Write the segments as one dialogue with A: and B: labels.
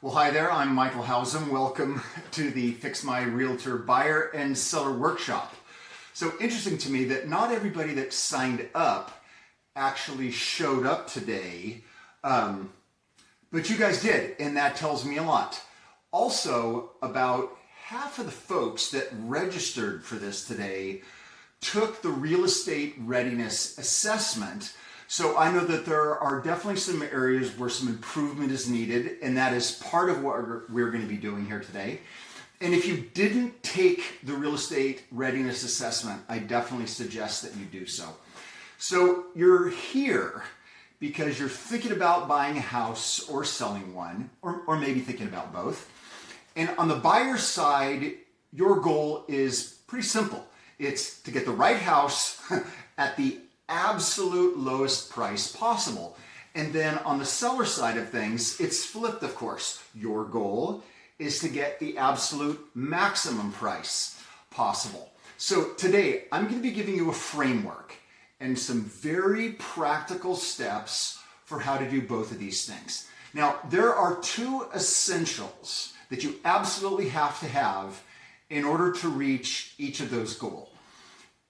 A: Well, hi there, I'm Michael Hausam. Welcome to the Fix My Realtor Buyer and Seller Workshop. So interesting to me that not everybody that signed up actually showed up today, but you guys did, and that tells me a lot. Also, about half of the folks that registered for this today took the real estate readiness assessment. So I know that there are definitely some areas where some improvement is needed, and that is part of what we're going to be doing here today. And if you didn't take the real estate readiness assessment, I definitely suggest that you do so. So you're here because you're thinking about buying a house or selling one, or maybe thinking about both. And on the buyer side, your goal is pretty simple. It's to get the right house at the absolute lowest price possible. And then on the seller side of things, it's flipped, of course. Your goal is to get the absolute maximum price possible. So today, I'm going to be giving you a framework and some very practical steps for how to do both of these things. Now, there are two essentials that you absolutely have to have in order to reach each of those goals.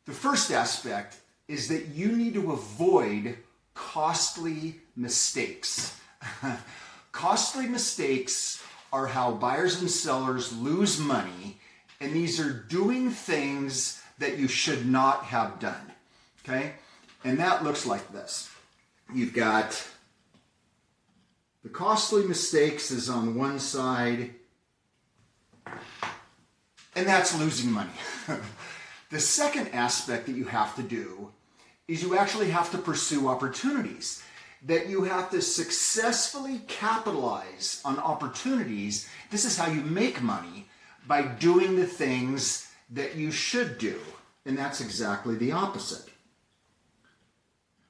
A: The first aspect is that you need to avoid costly mistakes. Costly mistakes are how buyers and sellers lose money, and these are doing things that you should not have done, okay? And that looks like this. You've got the costly mistakes is on one side, and that's losing money. The second aspect that you have to do is you actually have to pursue opportunities, that you have to successfully capitalize on opportunities. This is how you make money, by doing the things that you should do. And that's exactly the opposite.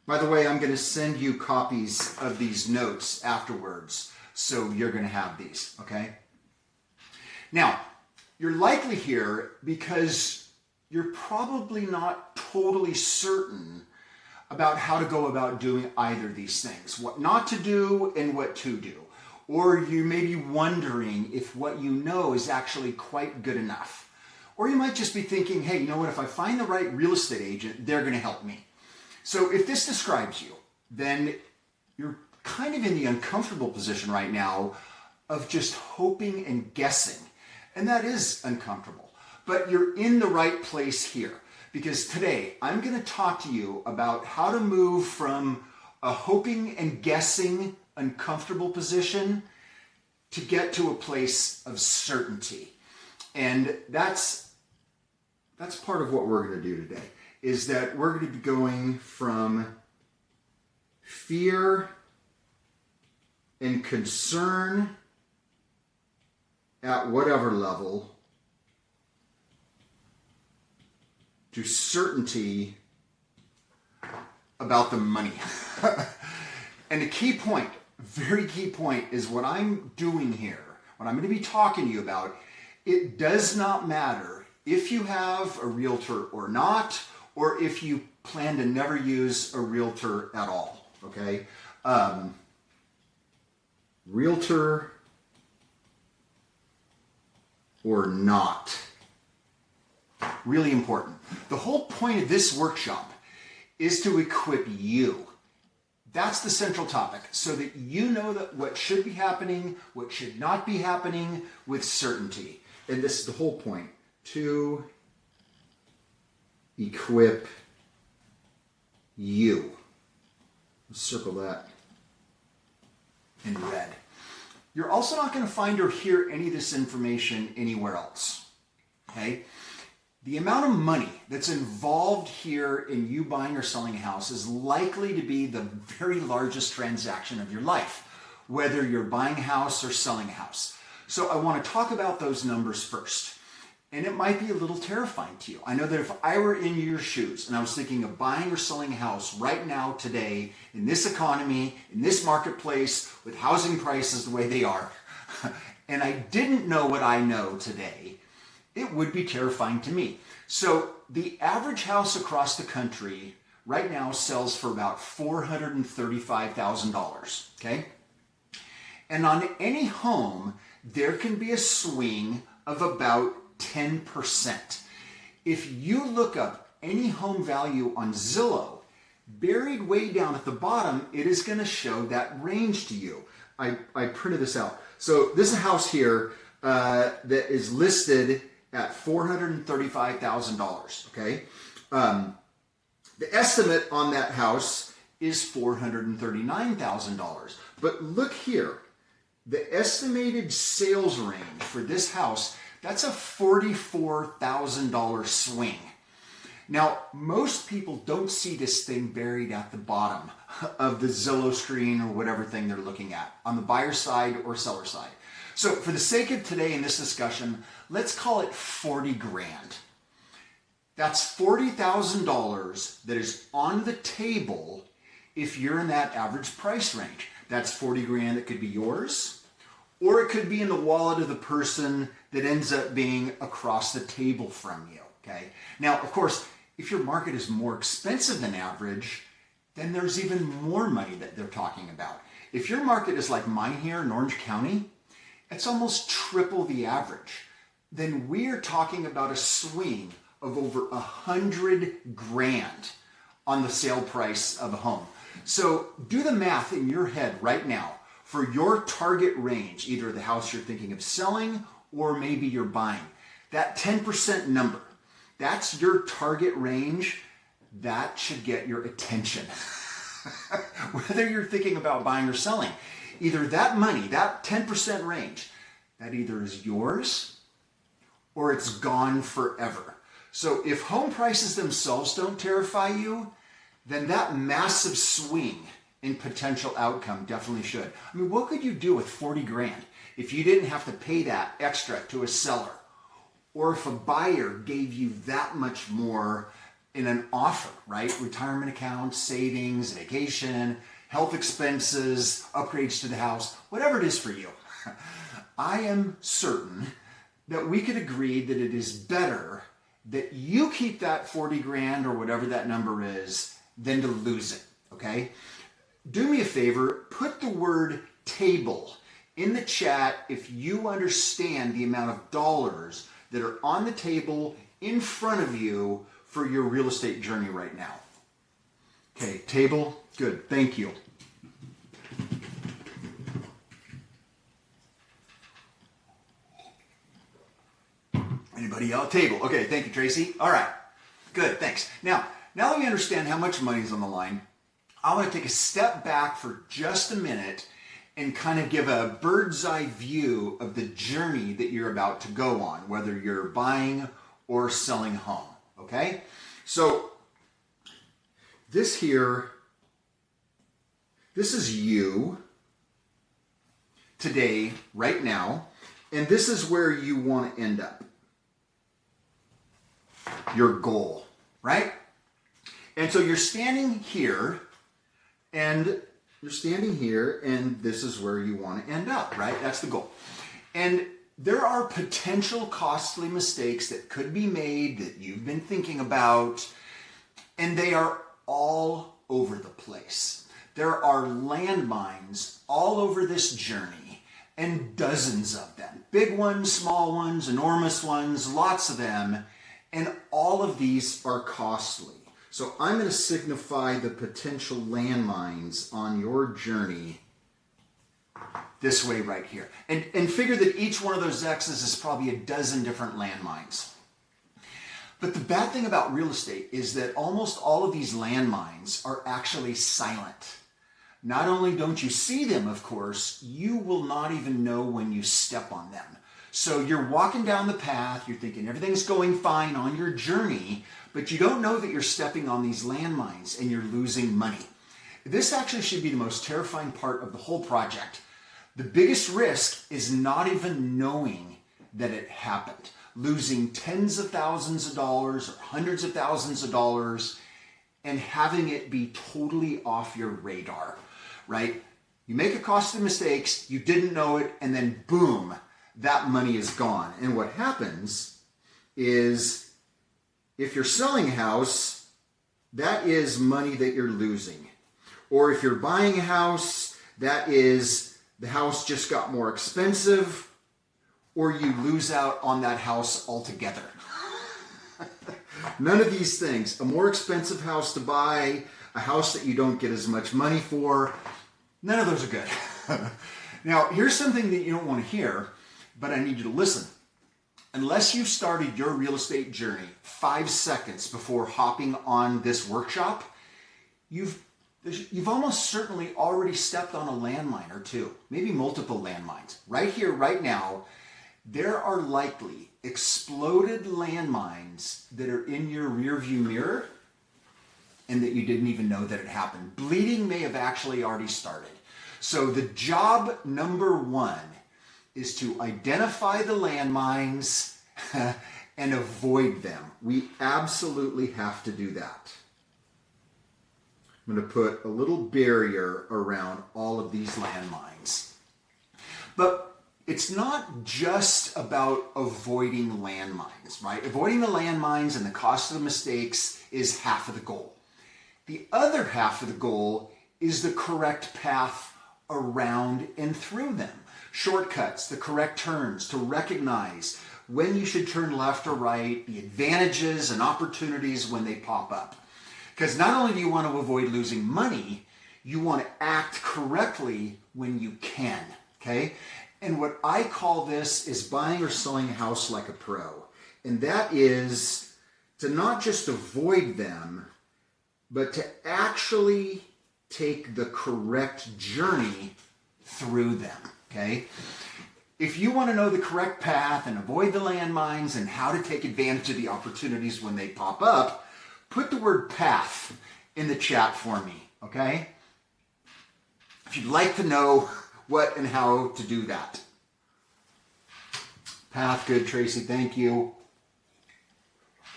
A: By the way, I'm going to send you copies of these notes afterwards, so you're going to have these, okay? Now, you're likely here because you're probably not totally certain about how to go about doing either of these things, what not to do and what to do. Or you may be wondering if what you know is actually quite good enough. Or you might just be thinking, hey, you know what, if I find the right real estate agent, they're going to help me. So if this describes you, then you're kind of in the uncomfortable position right now of just hoping and guessing. And that is uncomfortable. But you're in the right place here, because today I'm going to talk to you about how to move from a hoping and guessing uncomfortable position to get to a place of certainty. And that's part of what we're going to do today, is that we're going to be going from fear and concern at whatever level to certainty about the money. And a key point, very key point, is what I'm doing here, what I'm going to be talking to you about. It does not matter if you have a realtor or not, or if you plan to never use a realtor at all, okay? Realtor or not. Really important. The whole point of this workshop is to equip you. That's the central topic, so that you know that what should be happening, what should not be happening with certainty. And this is the whole point, to equip you. Let's circle that in red. You're also not going to find or hear any of this information anywhere else, okay? The amount of money that's involved here in you buying or selling a house is likely to be the very largest transaction of your life, whether you're buying a house or selling a house. So I want to talk about those numbers first. And it might be a little terrifying to you. I know that if I were in your shoes and I was thinking of buying or selling a house right now, today, in this economy, in this marketplace, with housing prices the way they are, and I didn't know what I know today, it would be terrifying to me. So the average house across the country right now sells for about $435,000, okay? And on any home, there can be a swing of about 10%. If you look up any home value on Zillow, buried way down at the bottom, it is going to show that range to you. I printed this out. So this is a house here that is listed at $435,000, okay? The estimate on that house is $439,000. But look here, the estimated sales range for this house, that's a $44,000 swing. Now, most people don't see this thing buried at the bottom of the Zillow screen or whatever thing they're looking at, on the buyer side or seller side. So for the sake of today in this discussion, let's call it 40 grand. That's $40,000 that is on the table if you're in that average price range. That's 40 grand that could be yours, or it could be in the wallet of the person that ends up being across the table from you, okay? Now, of course, if your market is more expensive than average, then there's even more money that they're talking about. If your market is like mine here in Orange County, it's almost triple the average. Then we're talking about a swing of over 100 grand on the sale price of a home. So do the math in your head right now for your target range, either the house you're thinking of selling or maybe you're buying. That 10% number, that's your target range. That should get your attention. Whether you're thinking about buying or selling, either that money, that 10% range, that either is yours or it's gone forever. So if home prices themselves don't terrify you, then that massive swing in potential outcome definitely should. I mean, what could you do with 40 grand if you didn't have to pay that extra to a seller? Or if a buyer gave you that much more in an offer, right? Retirement accounts, savings, vacation, health expenses, upgrades to the house, whatever it is for you. I am certain that we could agree that it is better that you keep that 40 grand or whatever that number is than to lose it, okay? Do me a favor, put the word table in the chat if you understand the amount of dollars that are on the table in front of you for your real estate journey right now. Okay, table, good, thank you. Anybody else? Table, okay, thank you, Tracy. All right, good, thanks. Now that we understand how much money is on the line, I want to take a step back for just a minute and kind of give a bird's eye view of the journey that you're about to go on, whether you're buying or selling a home, okay? So this here, this is you today, right now, and this is where you want to end up. Your goal, right? And so you're standing here, and this is where you want to end up, right? That's the goal. And there are potential costly mistakes that could be made that you've been thinking about, and they are all over the place. There are landmines all over this journey, and dozens of them. Big ones, small ones, enormous ones, lots of them, and all of these are costly. So I'm going to signify the potential landmines on your journey this way right here. And figure that each one of those X's is probably a dozen different landmines. But the bad thing about real estate is that almost all of these landmines are actually silent. Not only don't you see them, of course, you will not even know when you step on them. So you're walking down the path, you're thinking everything's going fine on your journey, but you don't know that you're stepping on these landmines and you're losing money. This actually should be the most terrifying part of the whole project. The biggest risk is not even knowing that it happened. Losing tens of thousands of dollars or hundreds of thousands of dollars and having it be totally off your radar, right? You make a costly mistakes, you didn't know it, and then boom, that money is gone. And what happens is if you're selling a house, that is money that you're losing. Or if you're buying a house, that is the house just got more expensive, or you lose out on that house altogether. None of these things. A more expensive house to buy, a house that you don't get as much money for, none of those are good. Now, here's something that you don't want to hear, but I need you to listen. Unless you started your real estate journey 5 seconds before hopping on this workshop, you've almost certainly already stepped on a landmine or two, maybe multiple landmines. Right here, right now, there are likely exploded landmines that are in your rearview mirror and that you didn't even know that it happened. Bleeding may have actually already started. So the job number one is to identify the landmines and avoid them. We absolutely have to do that. I'm going to put a little barrier around all of these landmines. But it's not just about avoiding landmines, right? Avoiding the landmines and the cost of the mistakes is half of the goal. The other half of the goal is the correct path around and through them. Shortcuts, the correct turns, to recognize when you should turn left or right, the advantages and opportunities when they pop up. Because not only do you want to avoid losing money, you want to act correctly when you can, okay? And what I call this is buying or selling a house like a pro. And that is to not just avoid them, but to actually take the correct journey through them, okay? If you want to know the correct path and avoid the landmines and how to take advantage of the opportunities when they pop up, put the word path in the chat for me, okay? If you'd like to know what and how to do that. Path, good, Tracy, thank you.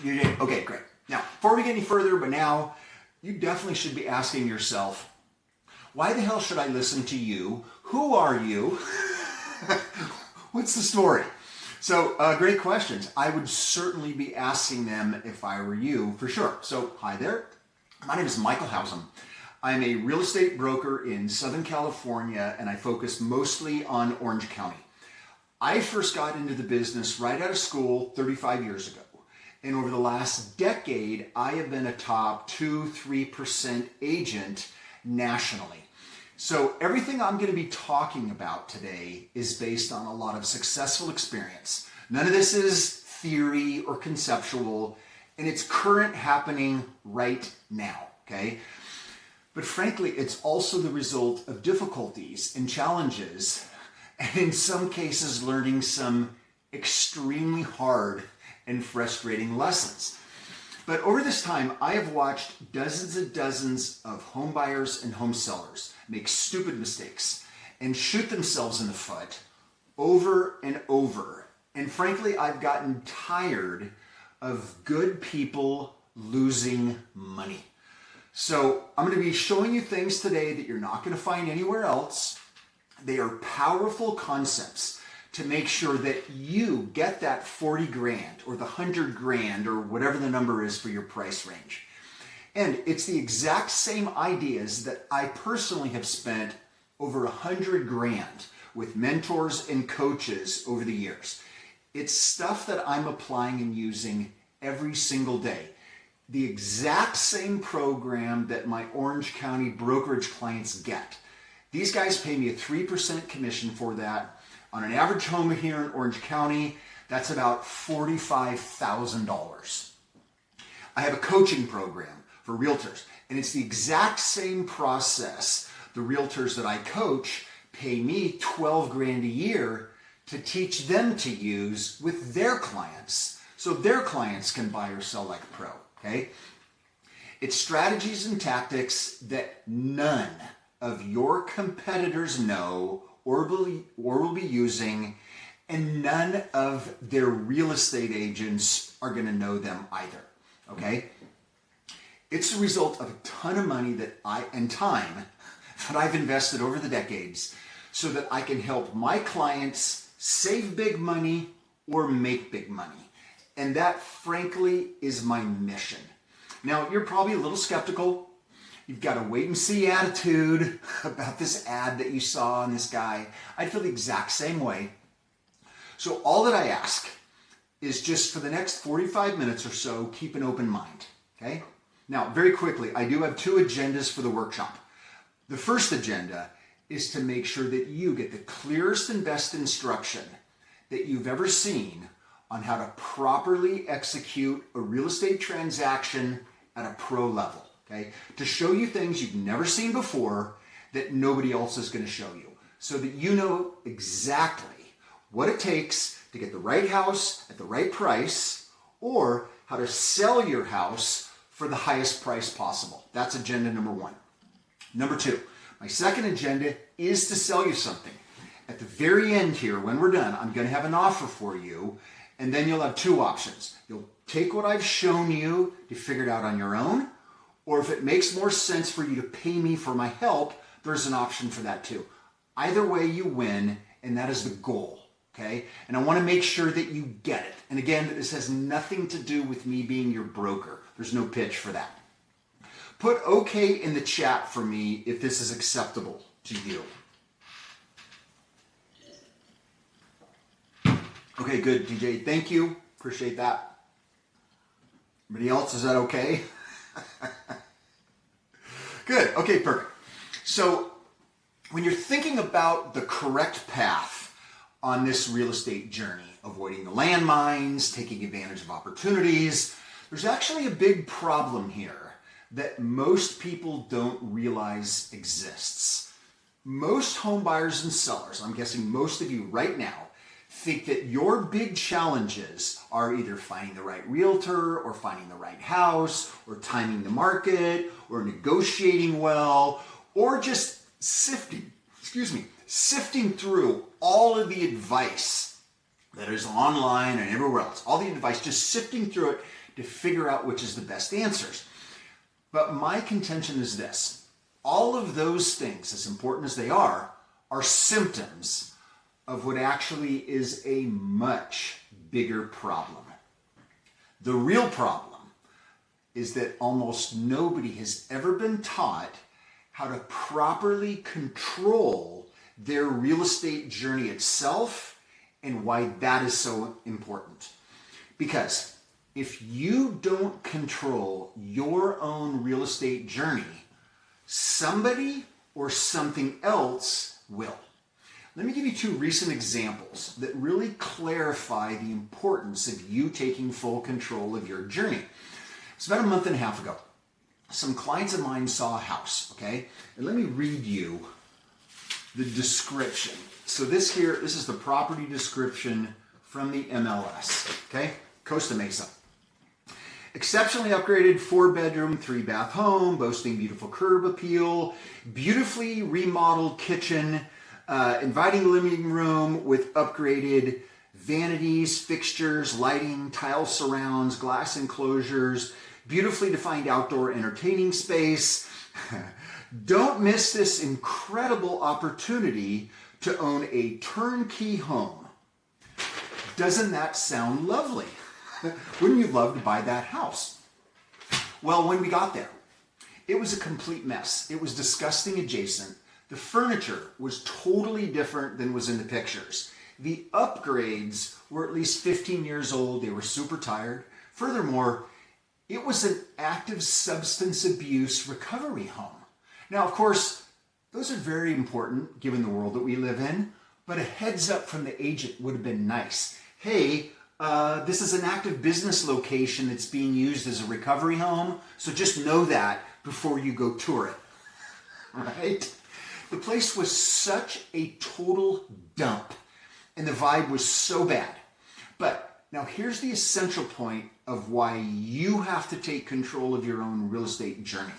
A: You did, okay, great. Now, before we get any further, but now, you definitely should be asking yourself, why the hell should I listen to you? Who are you? What's the story? So, great questions. I would certainly be asking them if I were you, for sure. So, hi there. My name is Michael Hausam. I'm a real estate broker in Southern California, and I focus mostly on Orange County. I first got into the business right out of school 35 years ago. And over the last decade, I have been a top 2-3% agent nationally. So everything I'm going to be talking about today is based on a lot of successful experience. None of this is theory or conceptual, and it's current happening right now, okay? But frankly, it's also the result of difficulties and challenges, and in some cases, learning some extremely hard and frustrating lessons. But over this time, I have watched dozens and dozens of home buyers and home sellers make stupid mistakes and shoot themselves in the foot over and over. And frankly, I've gotten tired of good people losing money. So I'm going to be showing you things today that you're not going to find anywhere else. They are powerful concepts to make sure that you get that 40 grand or the 100 grand or whatever the number is for your price range. And it's the exact same ideas that I personally have spent over 100 grand with mentors and coaches over the years. It's stuff that I'm applying and using every single day. The exact same program that my Orange County brokerage clients get. These guys pay me a 3% commission for that. On an average home here in Orange County, that's about $45,000. I have a coaching program for realtors, and it's the exact same process. The realtors that I coach pay me 12 grand a year to teach them to use with their clients, so their clients can buy or sell like a pro, okay? It's strategies and tactics that none of your competitors know or will be using, and none of their real estate agents are going to know them either, okay? It's the result of a ton of money and time that I've invested over the decades so that I can help my clients save big money or make big money. And that, frankly, is my mission. Now, you're probably a little skeptical, you've got a wait and see attitude about this ad that you saw on this guy. I'd feel the exact same way. So all that I ask is just for the next 45 minutes or so, keep an open mind, okay? Now, very quickly, I do have 2 agendas for the workshop. The first agenda is to make sure that you get the clearest and best instruction that you've ever seen on how to properly execute a real estate transaction at a pro level, okay? To show you things you've never seen before that nobody else is going to show you, so that you know exactly what it takes to get the right house at the right price, or how to sell your house for the highest price possible. That's agenda number 1. Number 2, my second agenda is to sell you something. At the very end here, when we're done, I'm going to have an offer for you, and then you'll have 2 options. You'll take what I've shown you to figure it out on your own, or if it makes more sense for you to pay me for my help, there's an option for that too. Either way, you win, and that is the goal, okay? And I want to make sure that you get it. And again, this has nothing to do with me being your broker. There's no pitch for that. Put okay in the chat for me if this is acceptable to you. Okay, good, DJ. Thank you. Appreciate that. Everybody else, is that okay? Good. Okay, perfect. So when you're thinking about the correct path on this real estate journey, avoiding the landmines, taking advantage of opportunities, there's actually a big problem here that most people don't realize exists. Most home buyers and sellers, I'm guessing most of you right now, think that your big challenges are either finding the right realtor or finding the right house or timing the market or negotiating well or just sifting through all of the advice that is online and everywhere else. All the advice, just sifting through it to figure out which is the best answers. But my contention is this: all of those things, as important as they are symptoms of what actually is a much bigger problem. The real problem is that almost nobody has ever been taught how to properly control their real estate journey itself and why that is so important. Because if you don't control your own real estate journey, somebody or something else will. Let me give you 2 recent examples that really clarify the importance of you taking full control of your journey. It's about a month and a half ago. Some clients of mine saw a house, okay? And let me read you the description. So this is the property description from the MLS, okay? Costa Mesa. Exceptionally upgraded 4-bedroom, 3-bath home, boasting beautiful curb appeal, beautifully remodeled kitchen, inviting living room with upgraded vanities, fixtures, lighting, tile surrounds, glass enclosures, beautifully defined outdoor entertaining space. Don't miss this incredible opportunity to own a turnkey home. Doesn't that sound lovely? Wouldn't you love to buy that house? Well, when we got there, it was a complete mess. It was disgusting adjacent. The furniture was totally different than was in the pictures. The upgrades were at least 15 years old. They were super tired. Furthermore, it was an active substance abuse recovery home. Now, of course, those are very important given the world that we live in, but a heads up from the agent would have been nice. Hey, this is an active business location that's being used as a recovery home, so just know that before you go tour it, right? The place was such a total dump, and the vibe was so bad. But now here's the essential point of why you have to take control of your own real estate journey.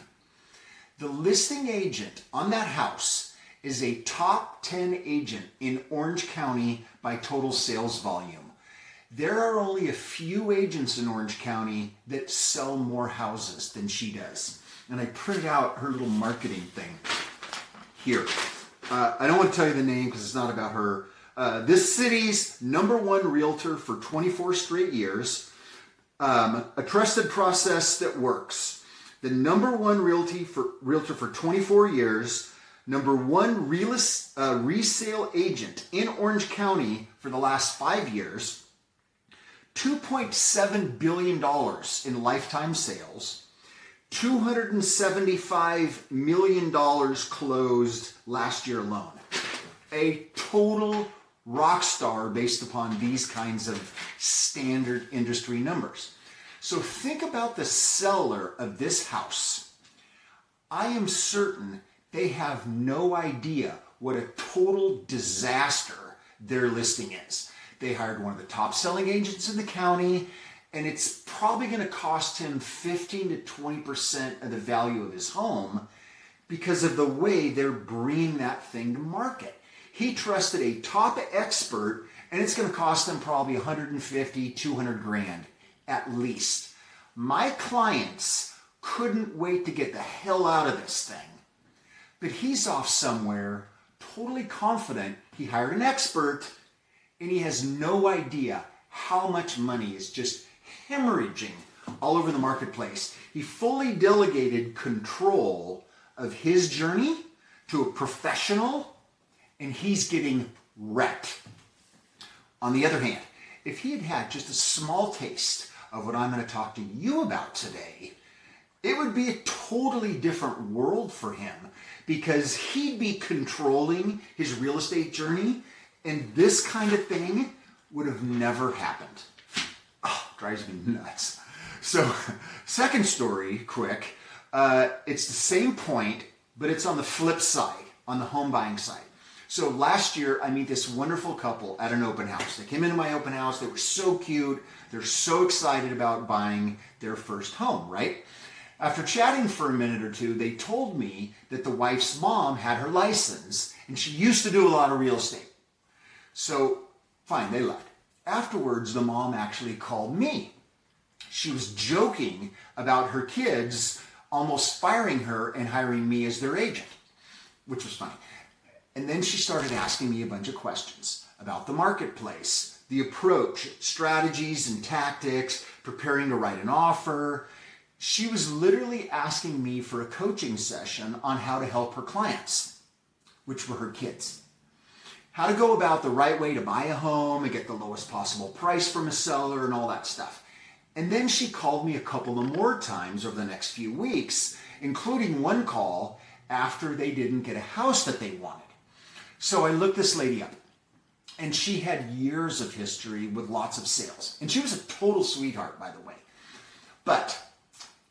A: The listing agent on that house is a top 10 agent in Orange County by total sales volume. There are only a few agents in Orange County that sell more houses than she does. And I printed out her little marketing thing here. I don't want to tell you the name because it's not about her. This city's #1 realtor for 24 straight years. A trusted process that works. the #1 realtor for 24 years, #1 resale agent in Orange County for the last 5 years, $2.7 billion in lifetime sales, $275 million closed last year alone. A total rock star based upon these kinds of standard industry numbers. So think about the seller of this house. I am certain they have no idea what a total disaster their listing is. They hired one of the top selling agents in the county, and it's probably going to cost him 15 to 20% of the value of his home because of the way they're bringing that thing to market. He trusted a top expert, and it's going to cost them probably 150, 200 grand at least. My clients couldn't wait to get the hell out of this thing. But he's off somewhere, totally confident he hired an expert, and he has no idea how much money is just hemorrhaging all over the marketplace. He fully delegated control of his journey to a professional, and he's getting wrecked. On the other hand, if he had had just a small taste of what I'm going to talk to you about today, it would be a totally different world for him because he'd be controlling his real estate journey, and this kind of thing would have never happened. Oh, drives me nuts. So, second story, quick. It's the same point, but it's on the flip side, on the home buying side. So last year, I meet this wonderful couple at an open house. They came into my open house. They were so cute. They're so excited about buying their first home, right? After chatting for a minute or two, they told me that the wife's mom had her license, and she used to do a lot of real estate. So, fine, they left. Afterwards, the mom actually called me. She was joking about her kids almost firing her and hiring me as their agent, which was funny. And then she started asking me a bunch of questions about the marketplace, the approach, strategies and tactics, preparing to write an offer. She was literally asking me for a coaching session on how to help her clients, which were her kids. How to go about the right way to buy a home and get the lowest possible price from a seller and all that stuff. And then she called me a couple of more times over the next few weeks, including one call after they didn't get a house that they wanted. So I looked this lady up, and she had years of history with lots of sales. And she was a total sweetheart, by the way. But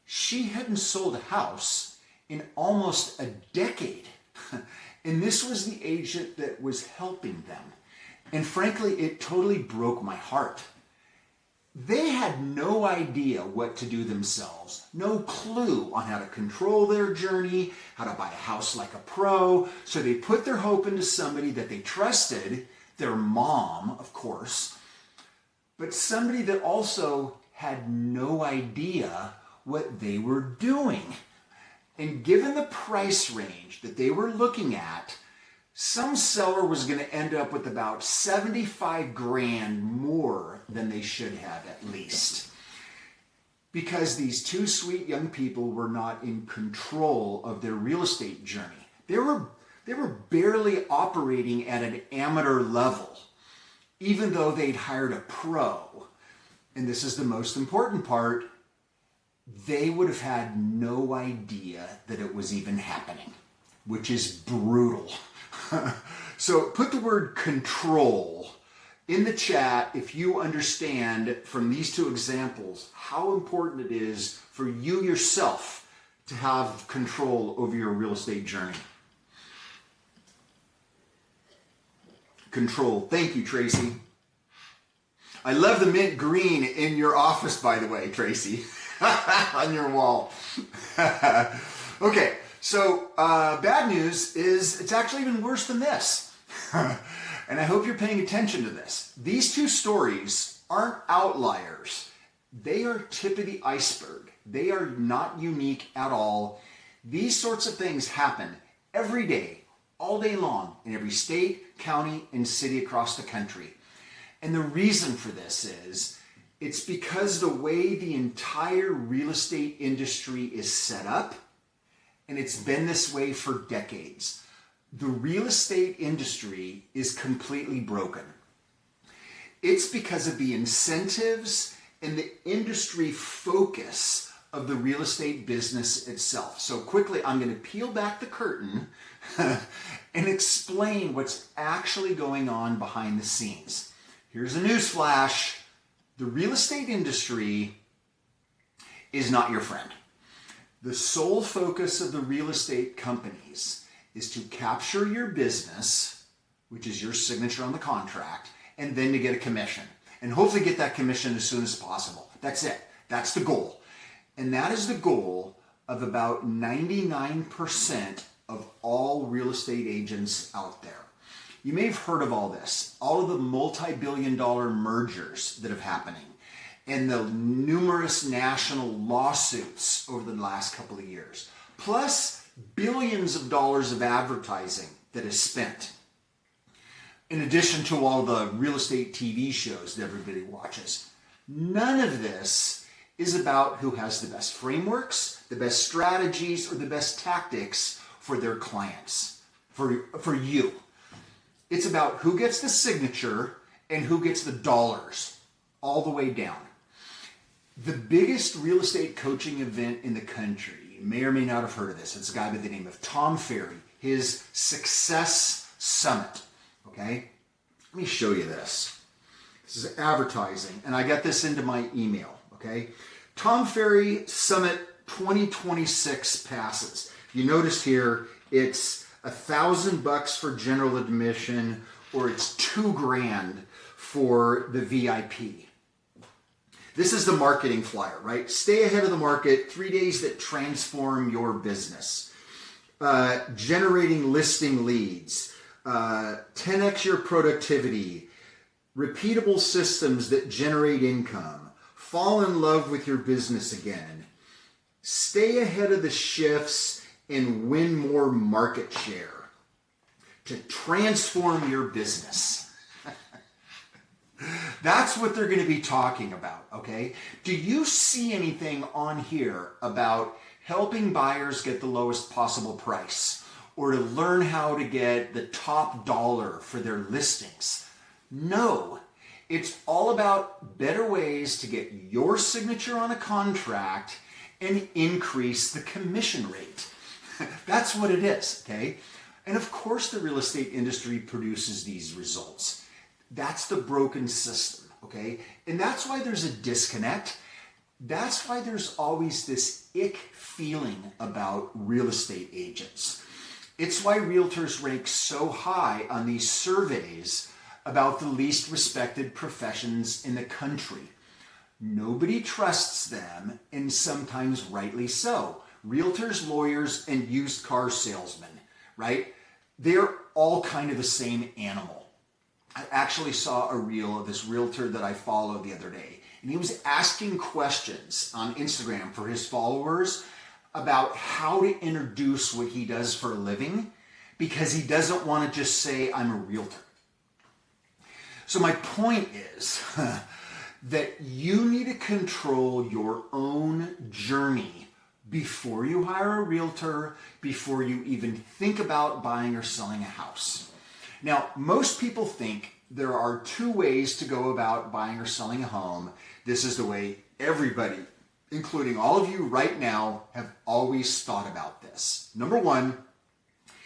A: she hadn't sold a house in almost a decade. And this was the agent that was helping them. And frankly, it totally broke my heart. They had no idea what to do themselves, no clue on how to control their journey, how to buy a house like a pro. So they put their hope into somebody that they trusted, their mom, of course, but somebody that also had no idea what they were doing. And given the price range that they were looking at, some seller was going to end up with about 75 grand more than they should have at least. Because these two sweet young people were not in control of their real estate journey. They were barely operating at an amateur level, even though they'd hired a pro. And this is the most important part. They would have had no idea that it was even happening, which is brutal. So put the word control in the chat if you understand from these two examples how important it is for you yourself to have control over your real estate journey. Control. Thank you, Tracy. I love the mint green in your office, by the way, Tracy, on your wall. Okay. So bad news is it's actually even worse than this. And I hope you're paying attention to this. These two stories aren't outliers. They are tip of the iceberg. They are not unique at all. These sorts of things happen every day, all day long, in every state, county, and city across the country. And the reason for this is It's because the way the entire real estate industry is set up, and it's been this way for decades. The real estate industry is completely broken. It's because of the incentives and the industry focus of the real estate business itself. So quickly, I'm going to peel back the curtain and explain what's actually going on behind the scenes. Here's a news flash. The real estate industry is not your friend. The sole focus of the real estate companies is to capture your business, which is your signature on the contract, and then to get a commission. And hopefully get that commission as soon as possible. That's it. That's the goal. And that is the goal of about 99% of all real estate agents out there. You may have heard of all this, all of the multi-billion-dollar mergers that are happening and the numerous national lawsuits over the last couple of years, plus billions of dollars of advertising that is spent. In addition to all the real estate TV shows that everybody watches. None of this is about who has the best frameworks, the best strategies, or the best tactics for their clients, for you. It's about who gets the signature and who gets the dollars, all the way down. The biggest real estate coaching event in the country, you may or may not have heard of this, it's a guy by the name of Tom Ferry, his Success Summit. Okay, let me show you this. This is advertising, and I got this into my email. Okay, Tom Ferry Summit 2026 passes. You notice here, it's $1,000 for general admission, or it's $2,000 for the VIP. This is the marketing flyer, right? Stay ahead of the market. 3 days that transform your business. Generating listing leads. 10x your productivity, repeatable systems that generate income, fall in love with your business again, stay ahead of the shifts and win more market share to transform your business. That's what they're going to be talking about, okay? Do you see anything on here about helping buyers get the lowest possible price, or to learn how to get the top dollar for their listings? No, it's all about better ways to get your signature on a contract and increase the commission rate. That's what it is, okay? And of course the real estate industry produces these results. That's the broken system, okay? And that's why there's a disconnect. That's why there's always this ick feeling about real estate agents. It's why realtors rank so high on these surveys about the least respected professions in the country. Nobody trusts them, and sometimes rightly so. Realtors, lawyers, and used car salesmen, right? They're all kind of the same animal. I actually saw a reel of this realtor that I followed the other day, and he was asking questions on Instagram for his followers about how to introduce what he does for a living, because he doesn't want to just say, I'm a realtor. So my point is that you need to control your own journey before you hire a realtor, before you even think about buying or selling a house. Now, most people think there are two ways to go about buying or selling a home. This is the way everybody, including all of you right now, have always thought about this. Number one,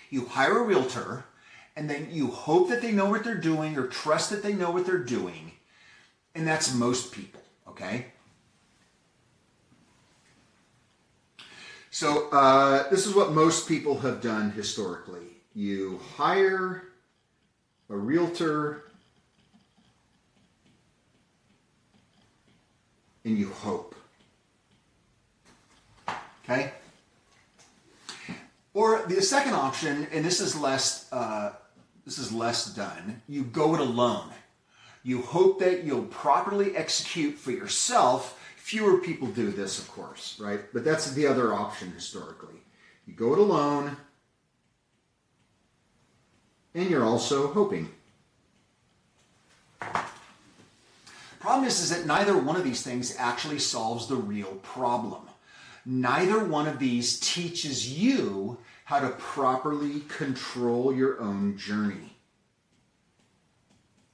A: you hire a realtor, and then you hope that they know what they're doing or trust that they know what they're doing. And that's most people, okay? So this is what most people have done historically. You hire a realtor and you hope. Okay? Or the second option, and this is less done, you go it alone. You hope that you'll properly execute for yourself. Fewer people do this, of course, right? But that's the other option historically. You go it alone, and you're also hoping. Problem is that neither one of these things actually solves the real problem. Neither one of these teaches you how to properly control your own journey.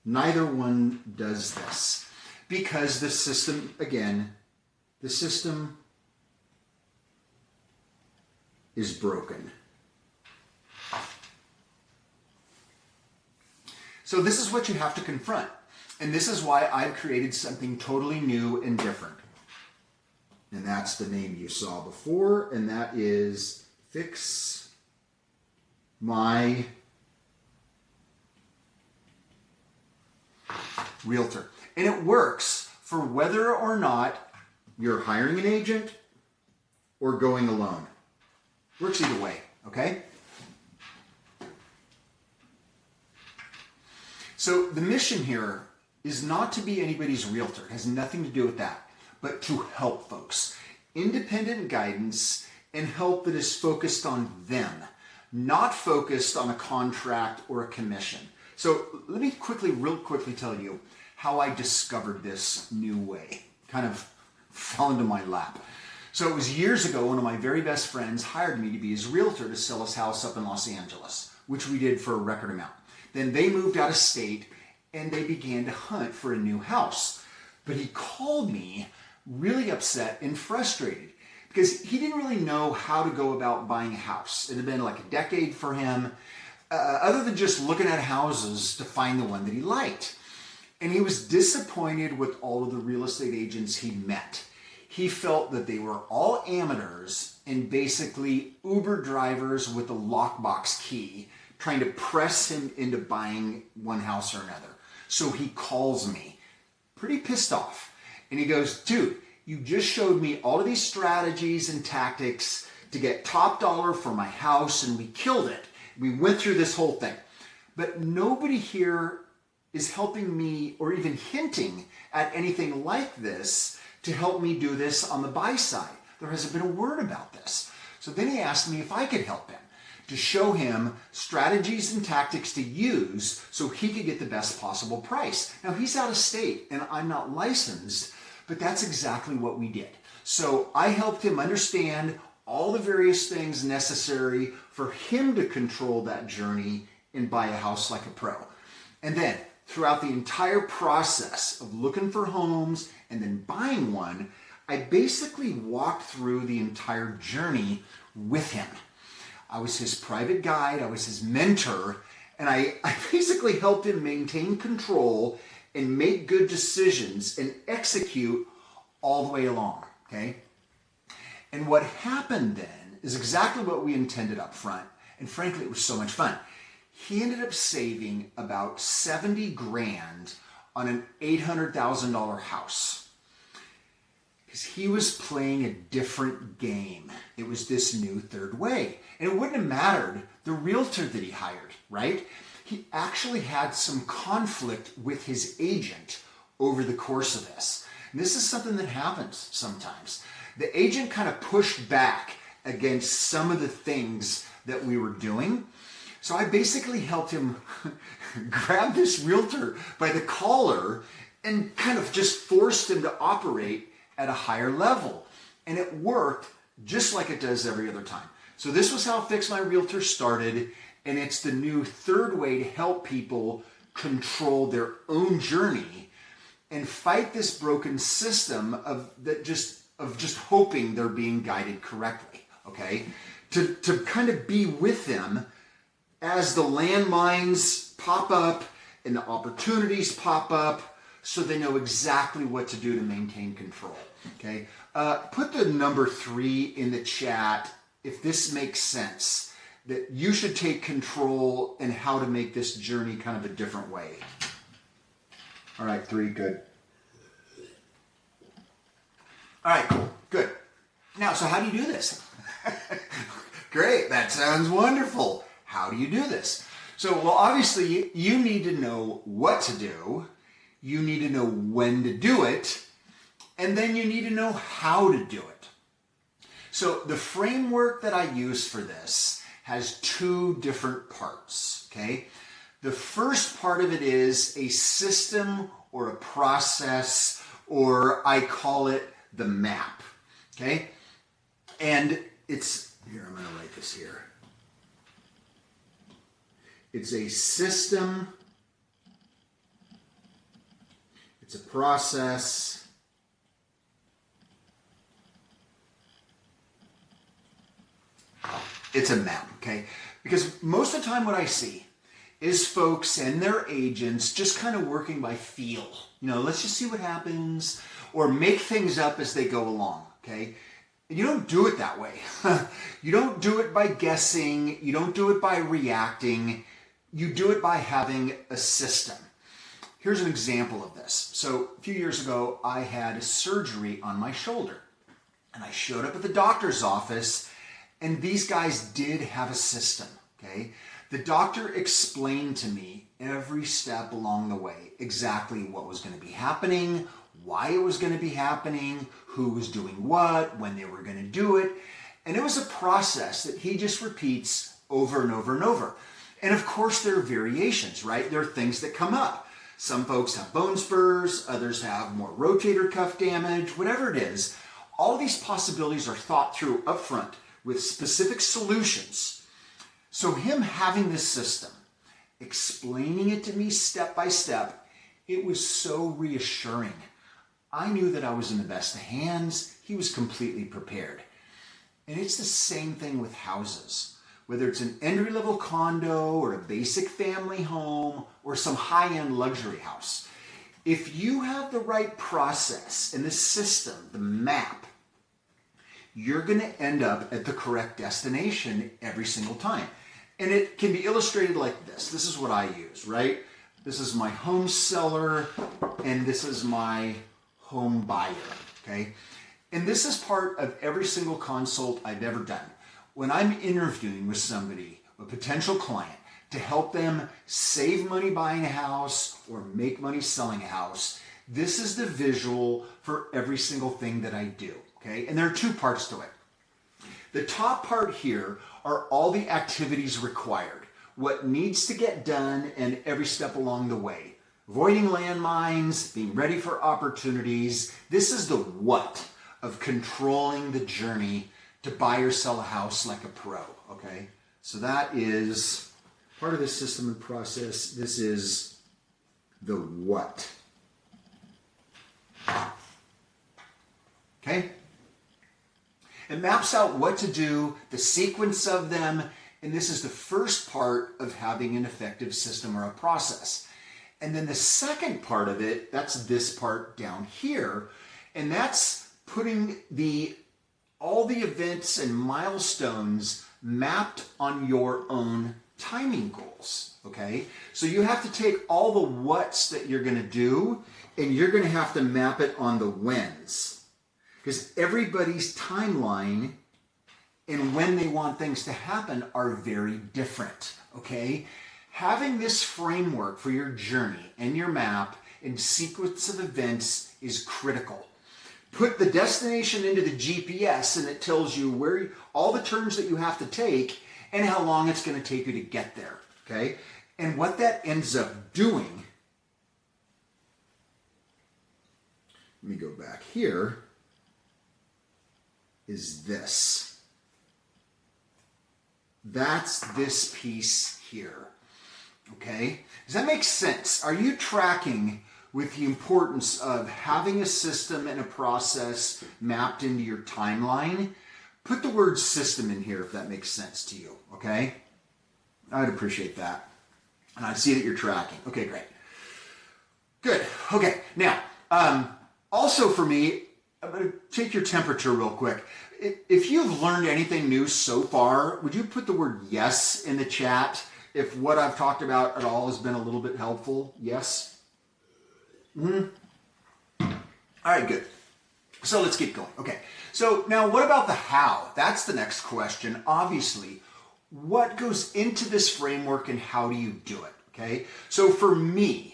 A: Neither one does this because the system, again, the system is broken. So this is what you have to confront. And this is why I've created something totally new and different. And that's the name you saw before, and that is FixMyRealtor. And it works for whether or not you're hiring an agent or going alone. Works either way, okay? So the mission here is not to be anybody's realtor. It has nothing to do with that, but to help folks. Independent guidance and help that is focused on them, not focused on a contract or a commission. So let me real quickly tell you how I discovered this new way. Kind of fell into my lap. So it was years ago, one of my very best friends hired me to be his realtor to sell his house up in Los Angeles, which we did for a record amount. Then they moved out of state and they began to hunt for a new house. But he called me really upset and frustrated because he didn't really know how to go about buying a house. It had been like a decade for him, other than just looking at houses to find the one that he liked. And he was disappointed with all of the real estate agents he met. He felt that they were all amateurs and basically Uber drivers with a lockbox key trying to press him into buying one house or another. So he calls me, pretty pissed off. And he goes, dude, you just showed me all of these strategies and tactics to get top dollar for my house and we killed it. We went through this whole thing. But nobody here is helping me or even hinting at anything like this to help me do this on the buy side. There hasn't been a word about this. So then he asked me if I could help him to show him strategies and tactics to use so he could get the best possible price. Now he's out of state and I'm not licensed, but that's exactly what we did. So I helped him understand all the various things necessary for him to control that journey and buy a house like a pro. And then throughout the entire process of looking for homes and then buying one, I basically walked through the entire journey with him. I was his private guide, I was his mentor, and I basically helped him maintain control and make good decisions and execute all the way along, okay? And what happened then is exactly what we intended up front, and frankly, it was so much fun. He ended up saving about 70 grand on an $800,000 house. Because he was playing a different game. It was this new third way. And it wouldn't have mattered the realtor that he hired, right? He actually had some conflict with his agent over the course of this. And this is something that happens sometimes. The agent kind of pushed back against some of the things that we were doing. So I basically helped him grab this realtor by the collar and kind of just forced him to operate at a higher level. And it worked just like it does every other time. So this was how FixMyRealtor started, and it's the new third way to help people control their own journey and fight this broken system of just hoping they're being guided correctly, okay? To kind of be with them as the landmines pop up and the opportunities pop up, so they know exactly what to do to maintain control, okay? Put the number 3 in the chat if this makes sense, that you should take control and how to make this journey kind of a different way. All right, 3, good. All right, cool, good. Now, so how do you do this? Great, that sounds wonderful. How do you do this? So, well, obviously, you need to know what to do. You need to know when to do it, and then you need to know how to do it. So the framework that I use for this has 2 different parts, okay? The first part of it is a system or a process, or I call it the map, okay? And it's, here, I'm gonna write this here. It's a system, it's a process, it's a map, okay? Because most of the time what I see is folks and their agents just kind of working by feel. You know, let's just see what happens, or make things up as they go along, okay? And you don't do it that way. You don't do it by guessing. You don't do it by reacting. You do it by having a system. Here's an example of this. So a few years ago, I had surgery on my shoulder. And I showed up at the doctor's office, and these guys did have a system, okay? The doctor explained to me every step along the way exactly what was going to be happening, why it was going to be happening, who was doing what, when they were going to do it. And it was a process that he just repeats over and over and over. And of course, there are variations, right? There are things that come up. Some folks have bone spurs, others have more rotator cuff damage, whatever it is. All these possibilities are thought through up front with specific solutions. So him having this system, explaining it to me step by step, it was so reassuring. I knew that I was in the best of hands. He was completely prepared. And it's the same thing with houses. Whether it's an entry-level condo or a basic family home or some high-end luxury house. If you have the right process and the system, the map, you're going to end up at the correct destination every single time. And it can be illustrated like this. This is what I use, right? This is my home seller, and this is my home buyer, okay? And this is part of every single consult I've ever done. When I'm interviewing with somebody, a potential client, to help them save money buying a house or make money selling a house, this is the visual for every single thing that I do, okay? And there are two parts to it. The top part here are all the activities required, what needs to get done and every step along the way. Avoiding landmines, being ready for opportunities. This is the what of controlling the journey to buy or sell a house like a pro, okay? So that is part of the system and process. This is the what. Okay? It maps out what to do, the sequence of them, and this is the first part of having an effective system or a process. And then the second part of it, that's this part down here, and that's putting all the events and milestones mapped on your own timing goals, okay? So you have to take all the what's that you're going to do, and you're going to have to map it on the whens. Because everybody's timeline and when they want things to happen are very different, okay? Having this framework for your journey and your map and sequence of events is critical. Put the destination into the GPS and it tells you where all the turns that you have to take and how long it's going to take you to get there, okay? And what that ends up doing, let me go back here, is this. That's this piece here, okay? Does that make sense? Are you tracking with the importance of having a system and a process mapped into your timeline? Put the word system in here if that makes sense to you, okay? I'd appreciate that. And I see that you're tracking. Okay, great. Good. Okay, now, also for me, I'm going to take your temperature real quick. If you've learned anything new so far, would you put the word yes in the chat if what I've talked about at all has been a little bit helpful? Yes? All right, good. So let's keep going. Okay, so now what about the how? That's the next question. Obviously, what goes into this framework and how do you do it? Okay, so for me,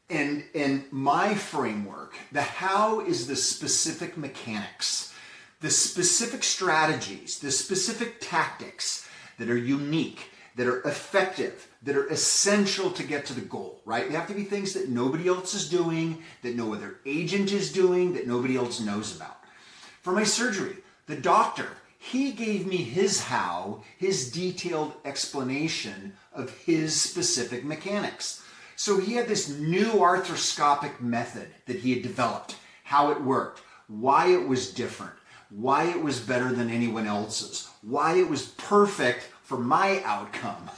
A: and my framework, the how is the specific mechanics, the specific strategies, the specific tactics that are unique, that are effective, that are essential to get to the goal, right? They have to be things that nobody else is doing, that no other agent is doing, that nobody else knows about. For my surgery, the doctor, he gave me his how, his detailed explanation of his specific mechanics. So he had this new arthroscopic method that he had developed, how it worked, why it was different, why it was better than anyone else's, why it was perfect for my outcome,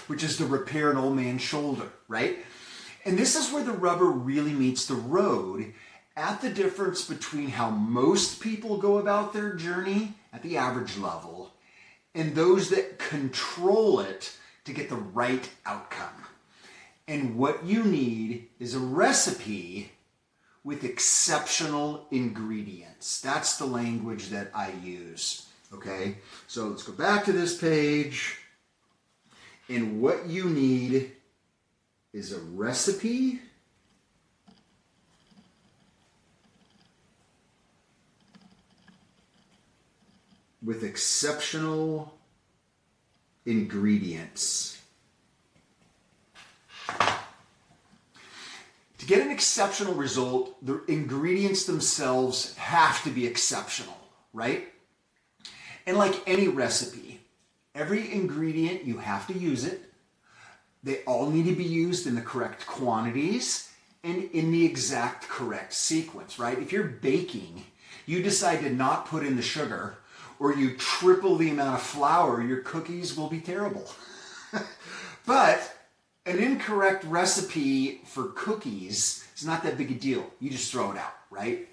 A: which is to repair an old man's shoulder, right? And this is where the rubber really meets the road at the difference between how most people go about their journey at the average level and those that control it to get the right outcome. And what you need is a recipe with exceptional ingredients. That's the language that I use, okay? So let's go back to this page. And what you need is a recipe with exceptional ingredients. To get an exceptional result, the ingredients themselves have to be exceptional, right? And like any recipe, every ingredient, you have to use it. They all need to be used in the correct quantities and in the exact correct sequence, right? If you're baking, you decide to not put in the sugar or you triple the amount of flour, your cookies will be terrible. But an incorrect recipe for cookies is not that big a deal. You just throw it out, right?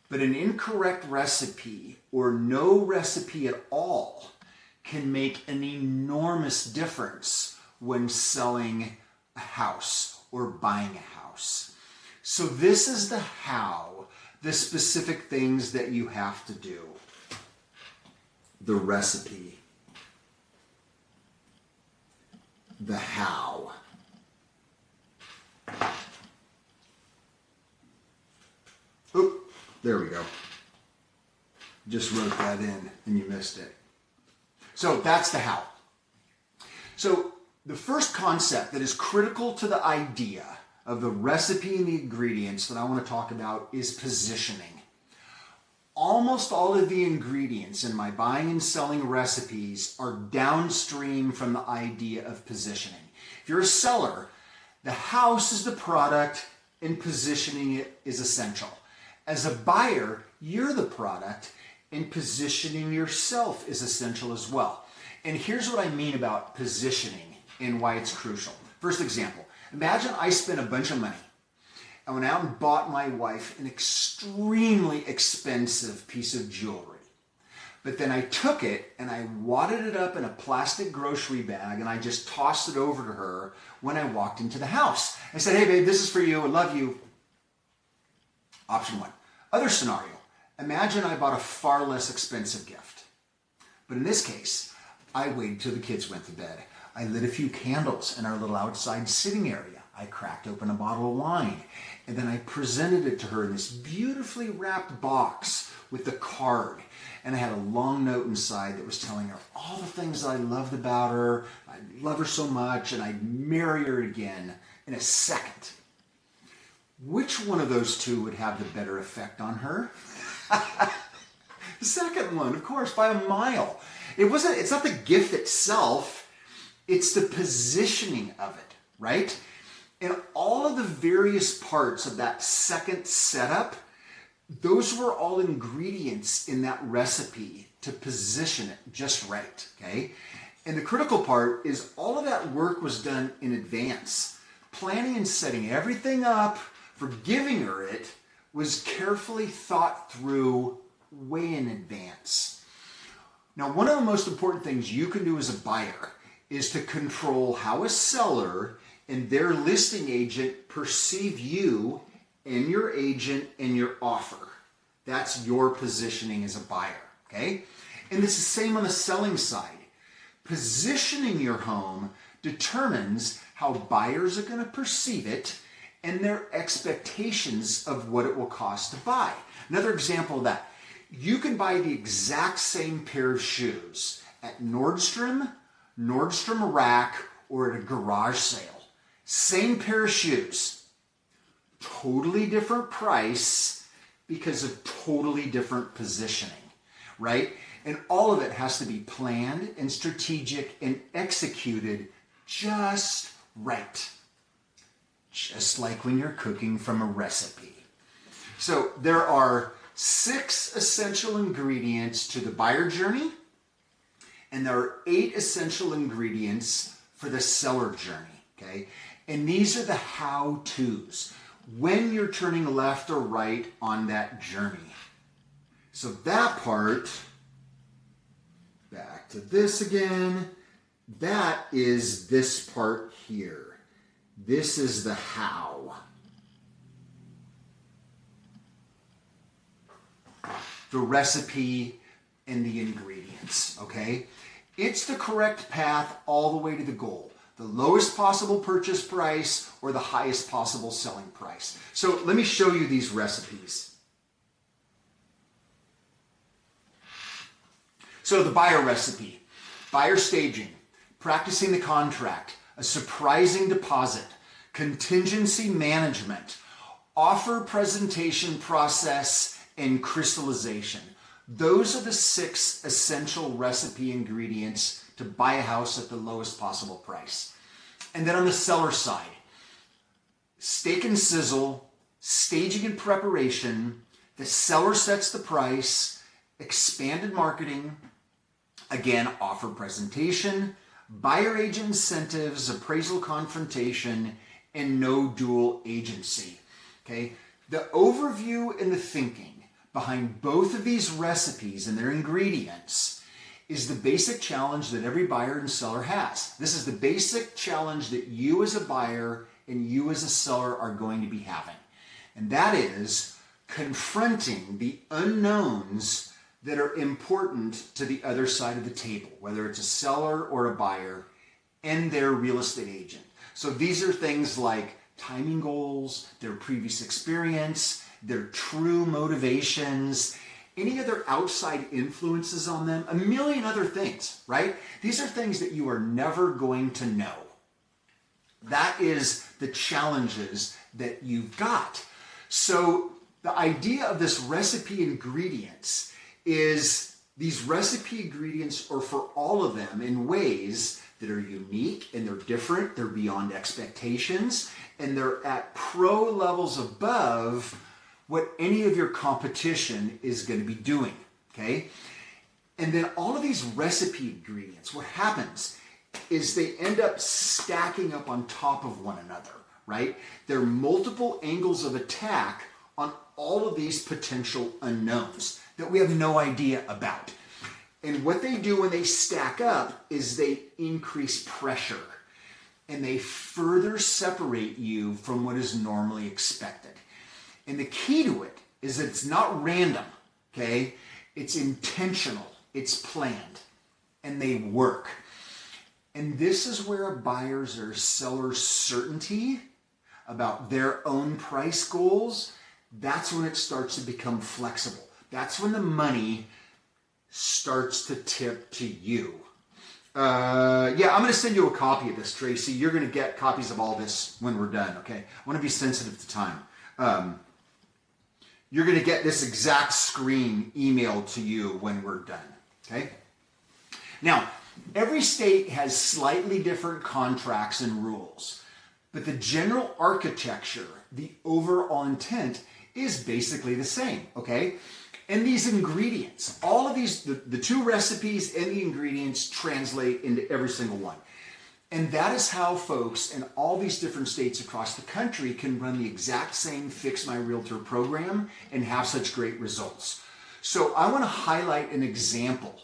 A: But an incorrect recipe or no recipe at all can make an enormous difference when selling a house or buying a house. So this is the how, the specific things that you have to do. The recipe. The how. Oh, there we go. Just wrote that in and you missed it. So that's the how. So the first concept that is critical to the idea of the recipe and the ingredients that I want to talk about is positioning. Almost all of the ingredients in my buying and selling recipes are downstream from the idea of positioning. If you're a seller, the house is the product and positioning it is essential. As a buyer, you're the product and positioning yourself is essential as well. And here's what I mean about positioning and why it's crucial. First example, imagine I spent a bunch of money. I went out and bought my wife an extremely expensive piece of jewelry. But then I took it and I wadded it up in a plastic grocery bag and I just tossed it over to her when I walked into the house. I said, hey babe, this is for you, I love you. Option one. Other scenario, imagine I bought a far less expensive gift. But in this case, I waited till the kids went to bed. I lit a few candles in our little outside sitting area. I cracked open a bottle of wine, and then I presented it to her in this beautifully wrapped box with the card. And I had a long note inside that was telling her all the things that I loved about her. I love her so much, and I'd marry her again in a second. Which one of those two would have the better effect on her? The second one, of course, by a mile. It's not the gift itself, it's the positioning of it, right? And all of the various parts of that second setup, those were all ingredients in that recipe to position it just right, okay? And the critical part is all of that work was done in advance. Planning and setting everything up for giving her it was carefully thought through way in advance. Now, one of the most important things you can do as a buyer is to control how a seller and their listing agent perceive you and your agent and your offer. That's your positioning as a buyer, okay? And it's the same on the selling side. Positioning your home determines how buyers are going to perceive it and their expectations of what it will cost to buy. Another example of that, you can buy the exact same pair of shoes at Nordstrom, Nordstrom rack or at a garage sale. Same pair of shoes. Totally different price because of totally different positioning, right? And all of it has to be planned and strategic and executed just right. Just like when you're cooking from a recipe. So there are 6 essential ingredients to the buyer journey, and there are 8 essential ingredients for the seller journey, okay? And these are the how-tos, when you're turning left or right on that journey. So that part, back to this again, that is this part here. This is the how. The recipe and the ingredients, okay? It's the correct path all the way to the goal. The lowest possible purchase price or the highest possible selling price. So let me show you these recipes. So the buyer recipe, buyer staging, practicing the contract, a surprising deposit, contingency management, offer presentation process, and crystallization. Those are the 6 essential recipe ingredients to buy a house at the lowest possible price. And then on the seller side, steak and sizzle, staging and preparation, the seller sets the price, expanded marketing, again, offer presentation, buyer agent incentives, appraisal confrontation, and no dual agency. Okay? The overview and the thinking behind both of these recipes and their ingredients is the basic challenge that every buyer and seller has. This is the basic challenge that you as a buyer and you as a seller are going to be having. And that is confronting the unknowns that are important to the other side of the table, whether it's a seller or a buyer and their real estate agent. So these are things like timing goals, their previous experience, their true motivations, any other outside influences on them, a million other things, right? These are things that you are never going to know. That is the challenges that you've got. So the idea of this recipe ingredients is these recipe ingredients are for all of them in ways that are unique and they're different, they're beyond expectations, and they're at pro levels above what any of your competition is going to be doing, okay? And then all of these recipe ingredients, what happens is they end up stacking up on top of one another, right? There are multiple angles of attack on all of these potential unknowns that we have no idea about. And what they do when they stack up is they increase pressure and they further separate you from what is normally expected. And the key to it is that it's not random, okay? It's intentional, it's planned, and they work. And this is where a buyer's or seller's certainty about their own price goals, that's when it starts to become flexible. That's when the money starts to tip to you. I'm going to send you a copy of this, Tracy. You're going to get copies of all this when we're done, okay? I want to be sensitive to time. You're going to get this exact screen emailed to you when we're done, okay? Now, every state has slightly different contracts and rules, but the general architecture, the overall intent is basically the same, okay? And these ingredients, all of these, the 2 recipes and the ingredients translate into every single one. And that is how folks in all these different states across the country can run the exact same Fix My Realtor program and have such great results. So I want to highlight an example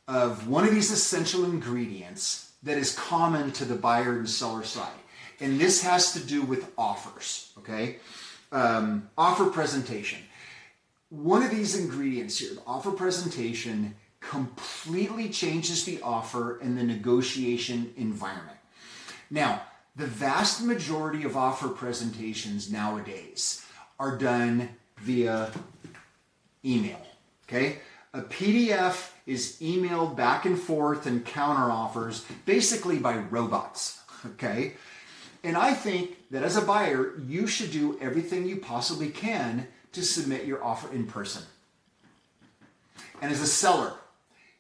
A: of one of these essential ingredients that is common to the buyer and seller side. And this has to do with offers, okay? Offer presentation. One of these ingredients here, the offer presentation, completely changes the offer and the negotiation environment. Now, the vast majority of offer presentations nowadays are done via email, okay? A PDF is emailed back and forth and counteroffers basically by robots, okay? And I think that as a buyer, you should do everything you possibly can to submit your offer in person. And as a seller,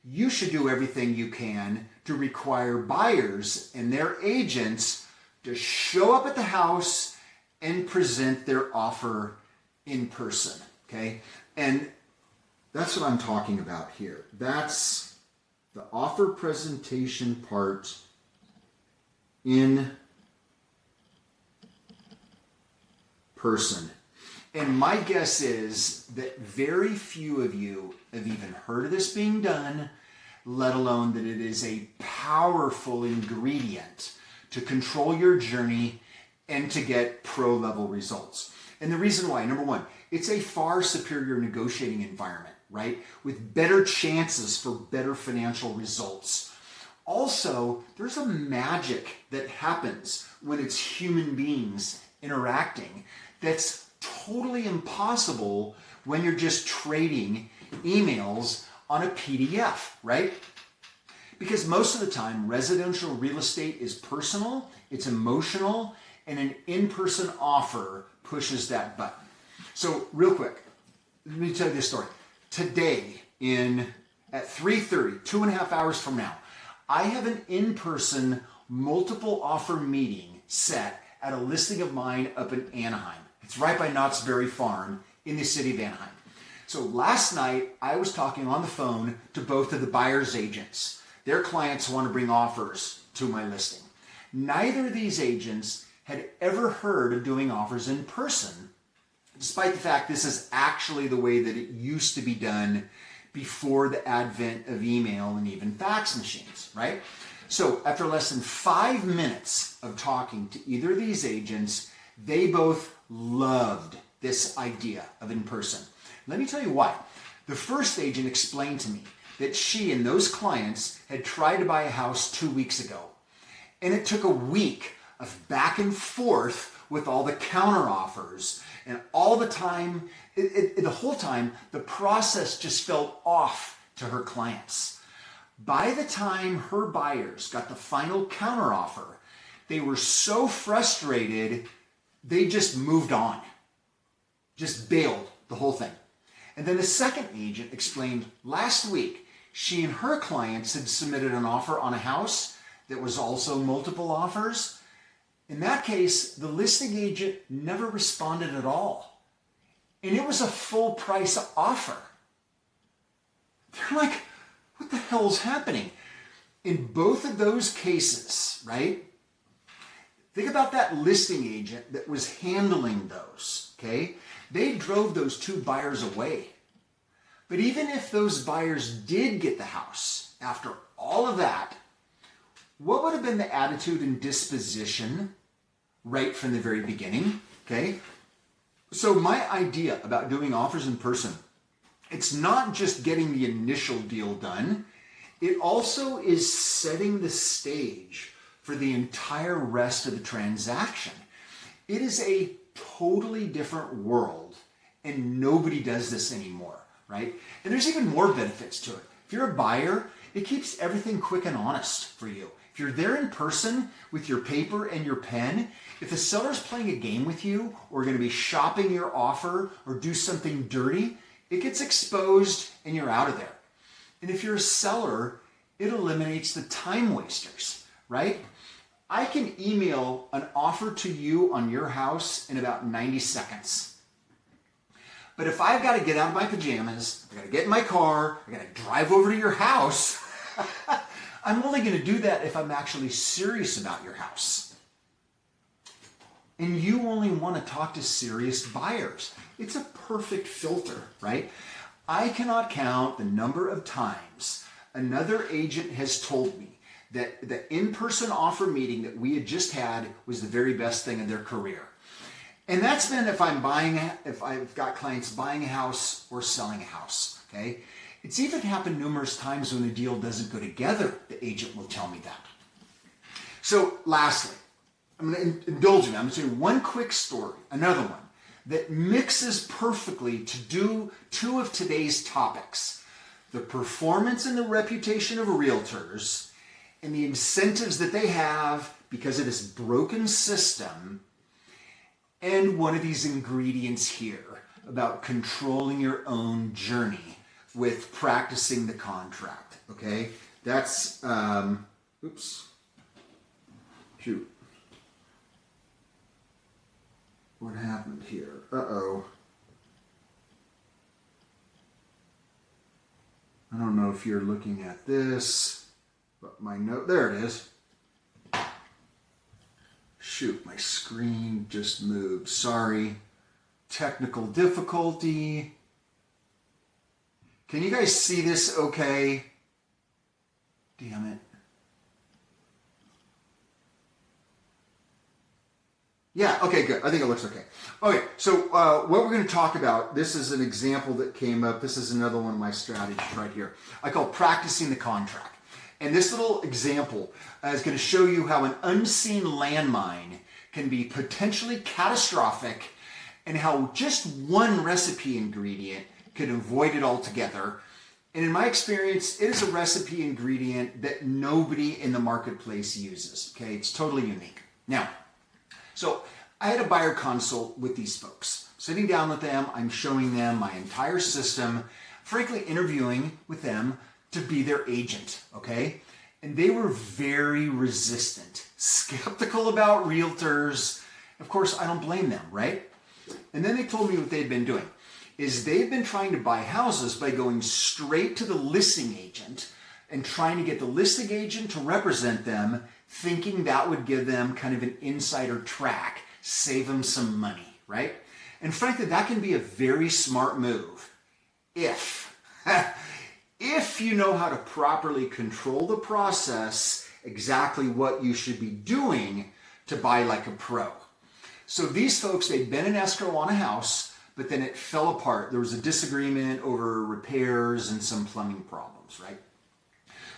A: you should do everything you can to require buyers and their agents to show up at the house and present their offer in person, okay? And that's what I'm talking about here. That's the offer presentation part in person. And my guess is that very few of you have even heard of this being done, let alone that it is a powerful ingredient to control your journey and to get pro-level results. And the reason why, number one, it's a far superior negotiating environment, right? With better chances for better financial results. Also, there's a magic that happens when it's human beings interacting that's totally impossible when you're just trading emails on a PDF, right? Because most of the time, residential real estate is personal, it's emotional, and an in-person offer pushes that button. So real quick, let me tell you this story. Today, at 3:30, 2.5 hours from now, I have an in-person multiple offer meeting set at a listing of mine up in Anaheim. It's right by Knott's Berry Farm in the city of Anaheim. So last night, I was talking on the phone to both of the buyer's agents. Their clients want to bring offers to my listing. Neither of these agents had ever heard of doing offers in person, despite the fact this is actually the way that it used to be done before the advent of email and even fax machines, right? So after less than 5 minutes of talking to either of these agents, they both loved this idea of in-person. Let me tell you why. The first agent explained to me that she and those clients had tried to buy a house 2 weeks ago. And it took a week of back and forth with all the counteroffers. And all the time, the whole time, the process just felt off to her clients. By the time her buyers got the final counteroffer, they were so frustrated, they just moved on. Just bailed the whole thing. And then the second agent explained last week, she and her clients had submitted an offer on a house that was also multiple offers. In that case, the listing agent never responded at all. And it was a full price offer. They're like, what the hell is happening? In both of those cases, right? Think about that listing agent that was handling those, okay? They drove those two buyers away. But even if those buyers did get the house, after all of that, what would have been the attitude and disposition right from the very beginning, okay? So my idea about doing offers in person, it's not just getting the initial deal done, it also is setting the stage for the entire rest of the transaction. It is a totally different world, and nobody does this anymore, right? And there's even more benefits to it. If you're a buyer, it keeps everything quick and honest for you. If you're there in person with your paper and your pen, if the seller's playing a game with you or going to be shopping your offer or do something dirty, it gets exposed and you're out of there. And if you're a seller, it eliminates the time wasters, right? I can email an offer to you on your house in about 90 seconds. But if I've got to get out of my pajamas, I got to get in my car, I got to drive over to your house, I'm only going to do that if I'm actually serious about your house. And you only want to talk to serious buyers. It's a perfect filter, right? I cannot count the number of times another agent has told me that the in-person offer meeting that we had just had was the very best thing in their career. And that's been if I've got clients buying a house or selling a house, okay? It's even happened numerous times when a deal doesn't go together, the agent will tell me that. So lastly, I'm going to indulge me. I'm going to tell you one quick story, another one, that mixes perfectly to do two of today's topics. the performance and the reputation of realtors, and the incentives that they have because of this broken system, and one of these ingredients here about controlling your own journey with practicing the contract, okay? That's, oops, shoot. What happened here? Uh-oh. I don't know if you're looking at this, but my note, there it is. Shoot, my screen just moved. Sorry. Technical difficulty. Can you guys see this okay? Damn it. Yeah, okay, good. I think it looks okay. Okay, so what we're going to talk about, this is an example that came up. This is another one of my strategies right here. I call practicing the contract. And this little example is going to show you how an unseen landmine can be potentially catastrophic and how just one recipe ingredient could avoid it altogether. And in my experience, it is a recipe ingredient that nobody in the marketplace uses. Okay, it's totally unique. Now, so I had a buyer consult with these folks. Sitting down with them, I'm showing them my entire system, frankly interviewing with them to be their agent, okay? And they were very resistant, skeptical about realtors. Of course, I don't blame them, right? And then they told me what they'd been doing is they've been trying to buy houses by going straight to the listing agent and trying to get the listing agent to represent them, thinking that would give them kind of an insider track, save them some money, right? And frankly, that can be a very smart move if you know how to properly control the process, exactly what you should be doing to buy like a pro. So these folks, they'd been in escrow on a house, but then it fell apart. There was a disagreement over repairs and some plumbing problems, right?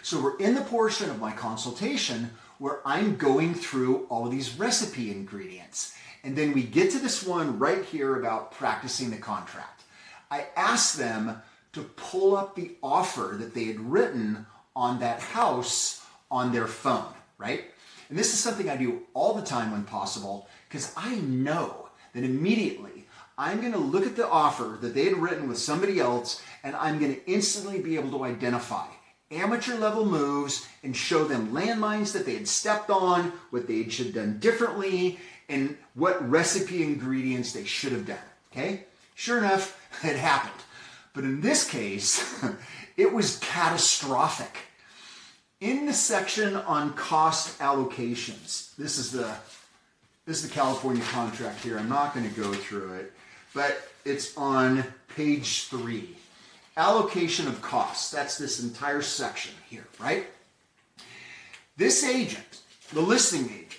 A: So we're in the portion of my consultation where I'm going through all of these recipe ingredients. And then we get to this one right here about practicing the contract. I asked them to pull up the offer that they had written on that house on their phone, right? And this is something I do all the time when possible, because I know that immediately I'm going to look at the offer that they had written with somebody else, and I'm going to instantly be able to identify amateur level moves and show them landmines that they had stepped on, what they should have done differently, and what recipe ingredients they should have done, okay? Sure enough, it happened. But in this case, it was catastrophic. In the section on cost allocations, this is the California contract here. I'm not going to go through it, but it's on page 3. Allocation of costs. That's this entire section here, right? This agent, the listing agent,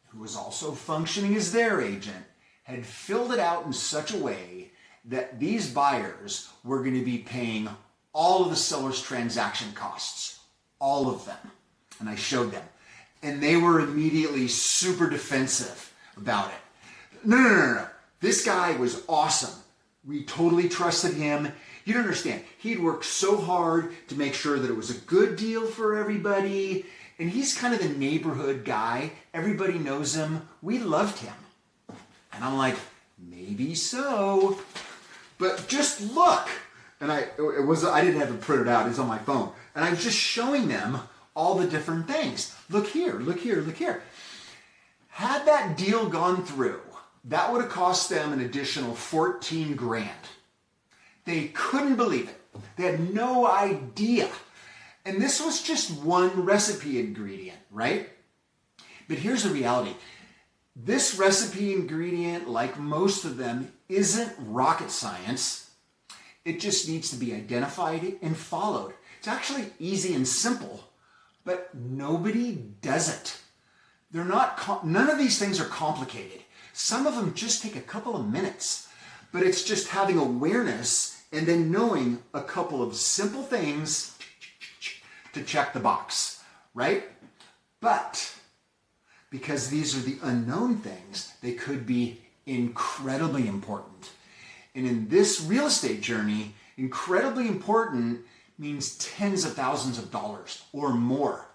A: who was also functioning as their agent, had filled it out in such a way that these buyers were going to be paying all of the seller's transaction costs, all of them. And I showed them. And they were immediately super defensive about it. No. This guy was awesome. We totally trusted him. You don't understand. He'd worked so hard to make sure that it was a good deal for everybody. And he's kind of the neighborhood guy. Everybody knows him. We loved him. And I'm like, maybe so. But just look. And I didn't have it printed out. It's on my phone. And I was just showing them all the different things. Look here, look here, look here. Had that deal gone through, that would have cost them an additional 14 grand. They couldn't believe it. They had no idea. And this was just one recipe ingredient, right? But here's the reality. This recipe ingredient, like most of them, isn't rocket science. It just needs to be identified and followed. It's actually easy and simple, but nobody does it. None of these things are complicated. Some of them just take a couple of minutes, but it's just having awareness and then knowing a couple of simple things to check the box, right? But because these are the unknown things, they could be incredibly important. And in this real estate journey, incredibly important means tens of thousands of dollars or more.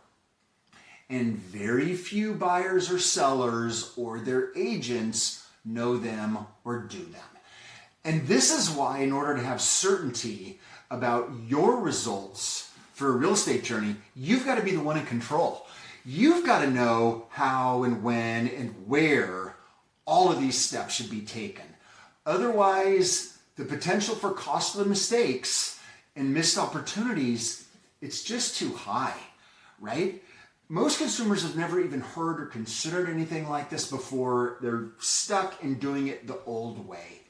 A: And very few buyers or sellers or their agents know them or do them. And this is why, in order to have certainty about your results for a real estate journey, you've got to be the one in control. You've got to know how and when and where all of these steps should be taken. Otherwise, the potential for costly mistakes and missed opportunities, it's just too high, right? Most consumers have never even heard or considered anything like this before. They're stuck in doing it the old way.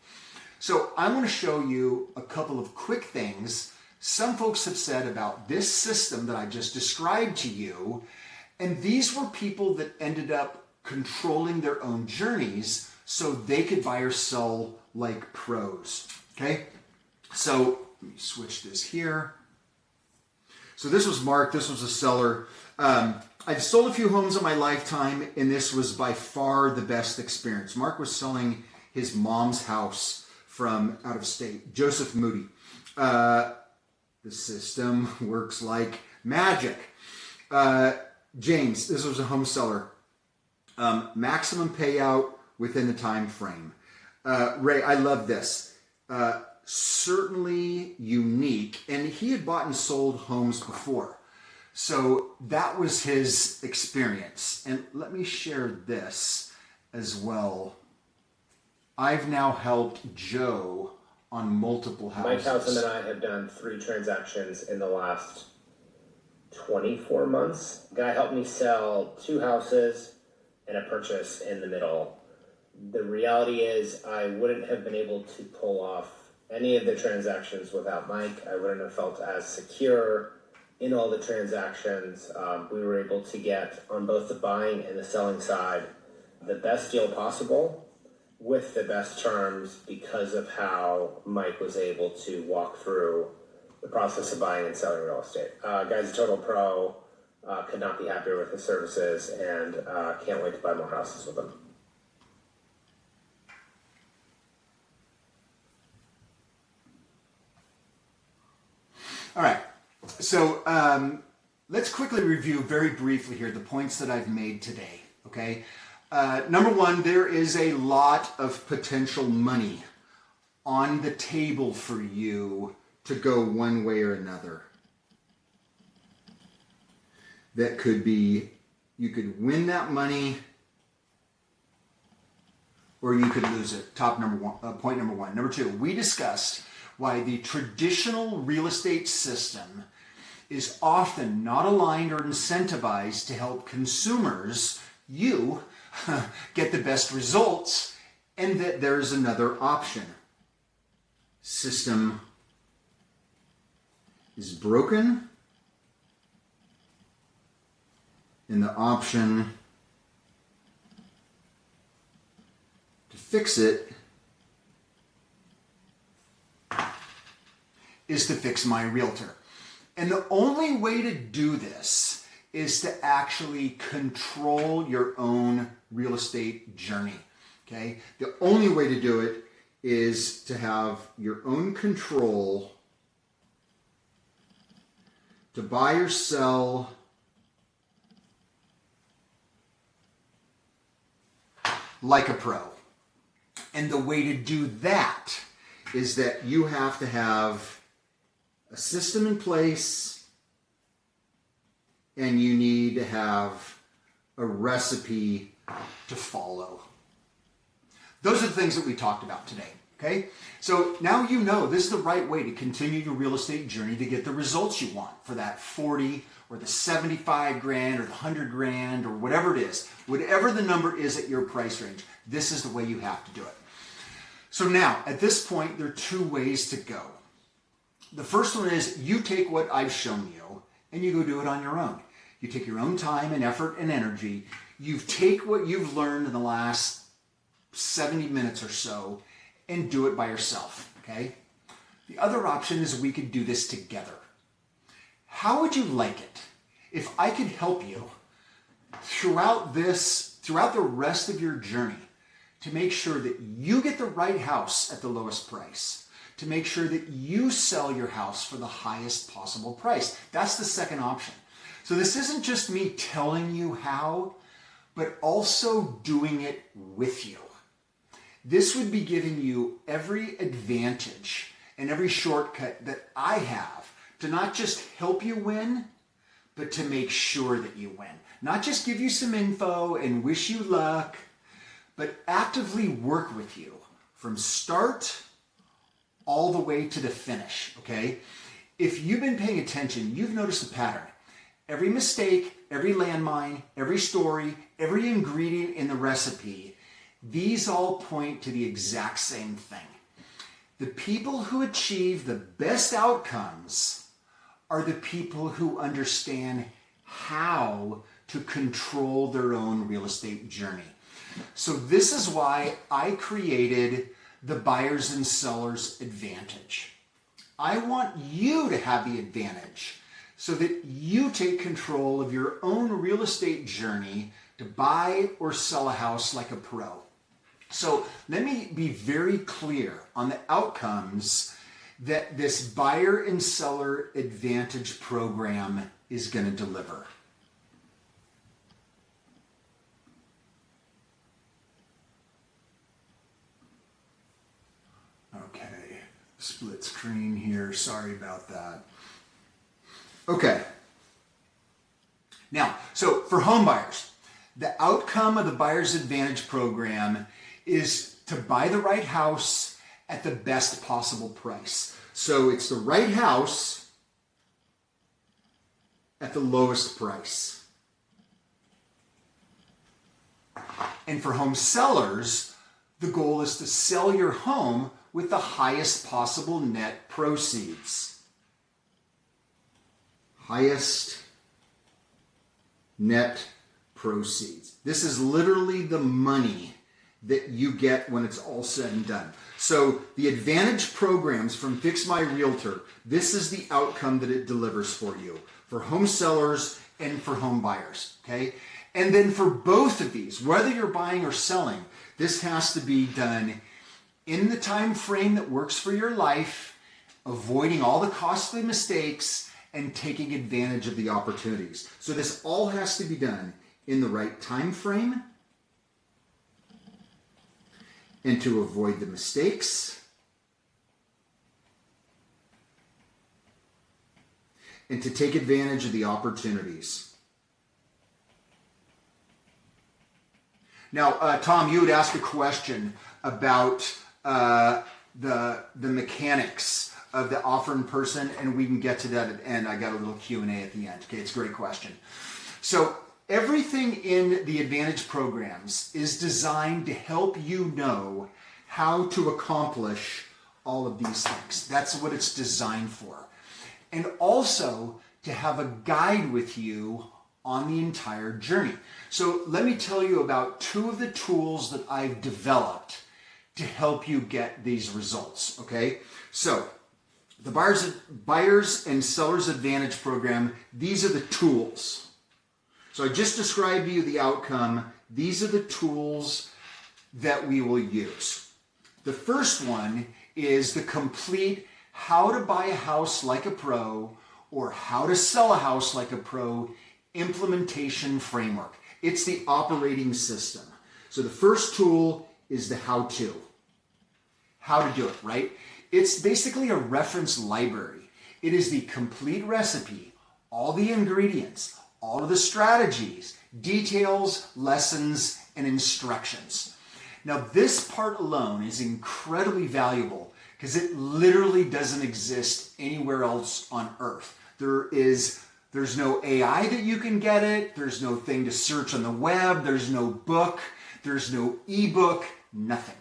A: So I'm going to show you a couple of quick things some folks have said about this system that I just described to you. And these were people that ended up controlling their own journeys so they could buy or sell like pros. Okay? So let me switch this here. So this was Mark. This was a seller. I've sold a few homes in my lifetime, and this was by far the best experience. Mark was selling his mom's house from out of state. Joseph Moody. The system works like magic. James, this was a home seller. Maximum payout within the time frame. Ray, I love this. Certainly unique. And he had bought and sold homes before. So that was his experience. And let me share this as well. I've now helped Joe on multiple houses.
B: Mike Hausam and I have done 3 transactions in the last 24 months. Guy helped me sell 2 houses and a purchase in the middle. The reality is I wouldn't have been able to pull off any of the transactions without Mike. I wouldn't have felt as secure in all the transactions. We were able to get on both the buying and the selling side the best deal possible with the best terms because of how Mike was able to walk through the process of buying and selling real estate. Guy's a total pro, could not be happier with his services, and can't wait to buy more houses with him.
A: All right, so let's quickly review very briefly here the points that I've made today, okay? Number one, there is a lot of potential money on the table for you to go one way or another. That could be, you could win that money or you could lose it. Point number one. Number two, we discussed why the traditional real estate system is often not aligned or incentivized to help consumers, you, get the best results, and that there's another option. System is broken, and the option to fix it is to fix my realtor. And the only way to do this is to actually control your own real estate journey, okay? The only way to do it is to have your own control to buy or sell like a pro. And the way to do that is that you have to have a system in place and you need to have a recipe to follow. Those are the things that we talked about today, okay? So now you know this is the right way to continue your real estate journey to get the results you want for that 40 or the 75 grand or the 100 grand or whatever it is. Whatever the number is at your price range, this is the way you have to do it. So now, at this point, there are 2 ways to go. The first one is you take what I've shown you and you go do it on your own. You take your own time and effort and energy. You take what you've learned in the last 70 minutes or so and do it by yourself, okay? The other option is we could do this together. How would you like it if I could help you throughout the rest of your journey to make sure that you get the right house at the lowest price, to make sure that you sell your house for the highest possible price. That's the second option. So this isn't just me telling you how, but also doing it with you. This would be giving you every advantage and every shortcut that I have to not just help you win, but to make sure that you win. Not just give you some info and wish you luck, but actively work with you from start all the way to the finish, okay? If you've been paying attention, you've noticed a pattern. Every mistake, every landmine, every story, every ingredient in the recipe, these all point to the exact same thing. The people who achieve the best outcomes are the people who understand how to control their own real estate journey. So this is why I created the buyers and sellers advantage. I want you to have the advantage so that you take control of your own real estate journey to buy or sell a house like a pro. So let me be very clear on the outcomes that this buyer and seller advantage program is going to deliver. Okay, split screen here. Sorry about that. Okay. Now, so for home buyers, the outcome of the Buyer's Advantage program is to buy the right house at the best possible price. So it's the right house at the lowest price. And for home sellers, the goal is to sell your home with the highest possible net proceeds. Highest net proceeds. This is literally the money that you get when it's all said and done. So the advantage programs from FixMyRealtor, this is the outcome that it delivers for you, for home sellers and for home buyers, okay? And then for both of these, whether you're buying or selling, this has to be done in the time frame that works for your life, avoiding all the costly mistakes and taking advantage of the opportunities. So this all has to be done in the right time frame and to avoid the mistakes and to take advantage of the opportunities. Now, Tom, you would ask a question about the mechanics of the offer in person, and we can get to that at the end. I got a little Q&A at the end. Okay, it's a great question. So everything in the Advantage programs is designed to help you know how to accomplish all of these things. That's what it's designed for. And also to have a guide with you on the entire journey. So let me tell you about two of the tools that I've developed to help you get these results, okay? So the Buyers and Sellers Advantage program, these are the tools. So I just described to you the outcome. These are the tools that we will use. The first one is the complete How to Buy a House Like a Pro or How to Sell a House Like a Pro implementation framework. It's the operating system. So the first tool is the how-to. How to do it, right? It's basically a reference library. It is the complete recipe, all the ingredients, all of the strategies, details, lessons, and instructions. Now, this part alone is incredibly valuable because it literally doesn't exist anywhere else on earth. There's no AI that you can get it. There's no thing to search on the web. There's no book. There's no ebook, nothing.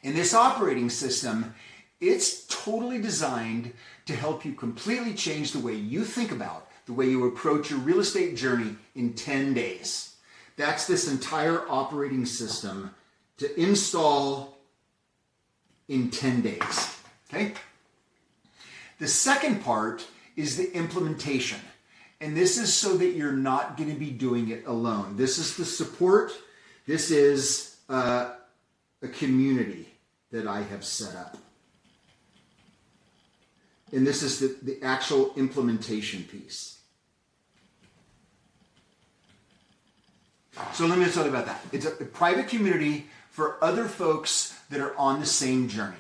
A: In this operating system, it's totally designed to help you completely change the way you think about, the way you approach your real estate journey in 10 days. That's this entire operating system to install in 10 days, okay? The second part is the implementation. And this is so that you're not going to be doing it alone. This is the support. This is a community that I have set up. And this is the actual implementation piece. So let me tell you about that. It's a private community for other folks that are on the same journey.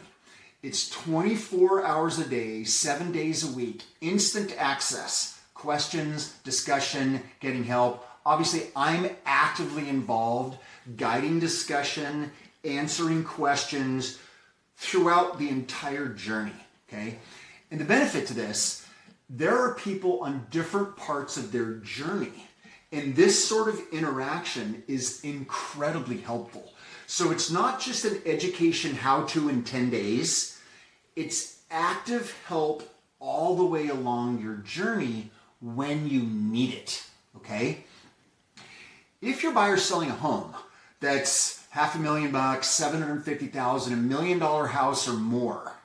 A: It's 24 hours a day, 7 days a week, instant access, questions, discussion, getting help. Obviously, I'm actively involved, guiding discussion, answering questions throughout the entire journey, okay? And the benefit to this, there are people on different parts of their journey. And this sort of interaction is incredibly helpful. So it's not just an education how-to in 10 days. It's active help all the way along your journey when you need it, okay? If your buyer's selling a home that's $500,000, $750,000, $1 million house or more,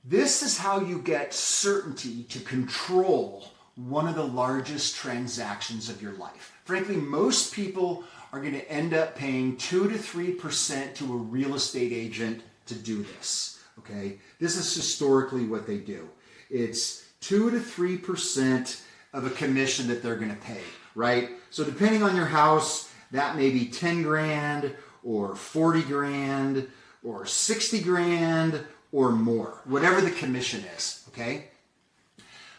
A: this is how you get certainty to control one of the largest transactions of your life. Frankly, most people are going to end up paying 2 to 3% to a real estate agent to do this, okay? This is historically what they do. It's 2 to 3% of a commission that they're going to pay, right? So depending on your house, that may be 10 grand or 40 grand or 60 grand or more, whatever the commission is, okay?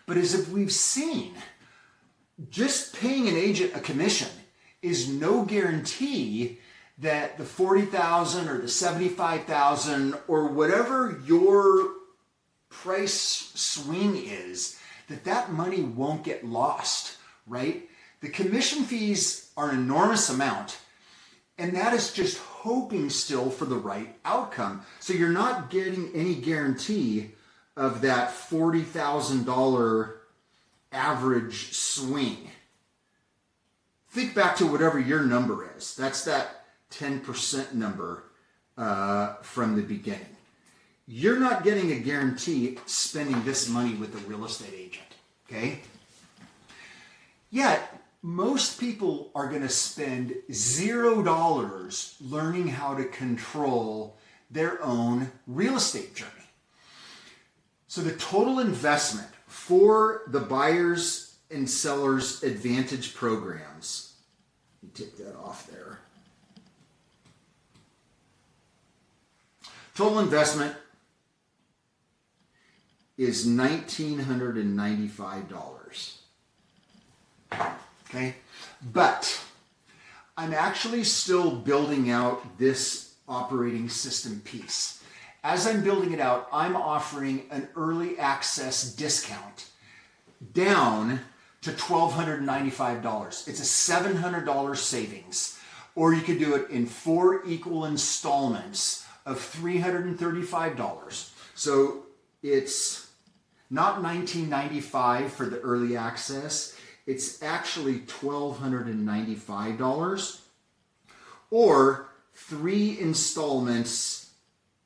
A: But as if we've seen, just paying an agent a commission is no guarantee that the $40,000 or the $75,000 or whatever your price swing is, that money won't get lost, right? The commission fees are an enormous amount, and that is just hoping still for the right outcome. So you're not getting any guarantee of that $40,000 average swing. Think back to whatever your number is. That's that 10% number from the beginning. You're not getting a guarantee spending this money with a real estate agent, okay? Yet, most people are going to spend $0 learning how to control their own real estate journey. So the total investment for the buyers and sellers advantage programs, let me take that off there. Total investment is $1,995. Okay, but I'm actually still building out this operating system piece. As I'm building it out, I'm offering an early access discount down to $1,295. It's a $700 savings, or you could do it in 4 equal installments of $335. So it's not $1,995 for the early access. It's actually $1,295, or 3 installments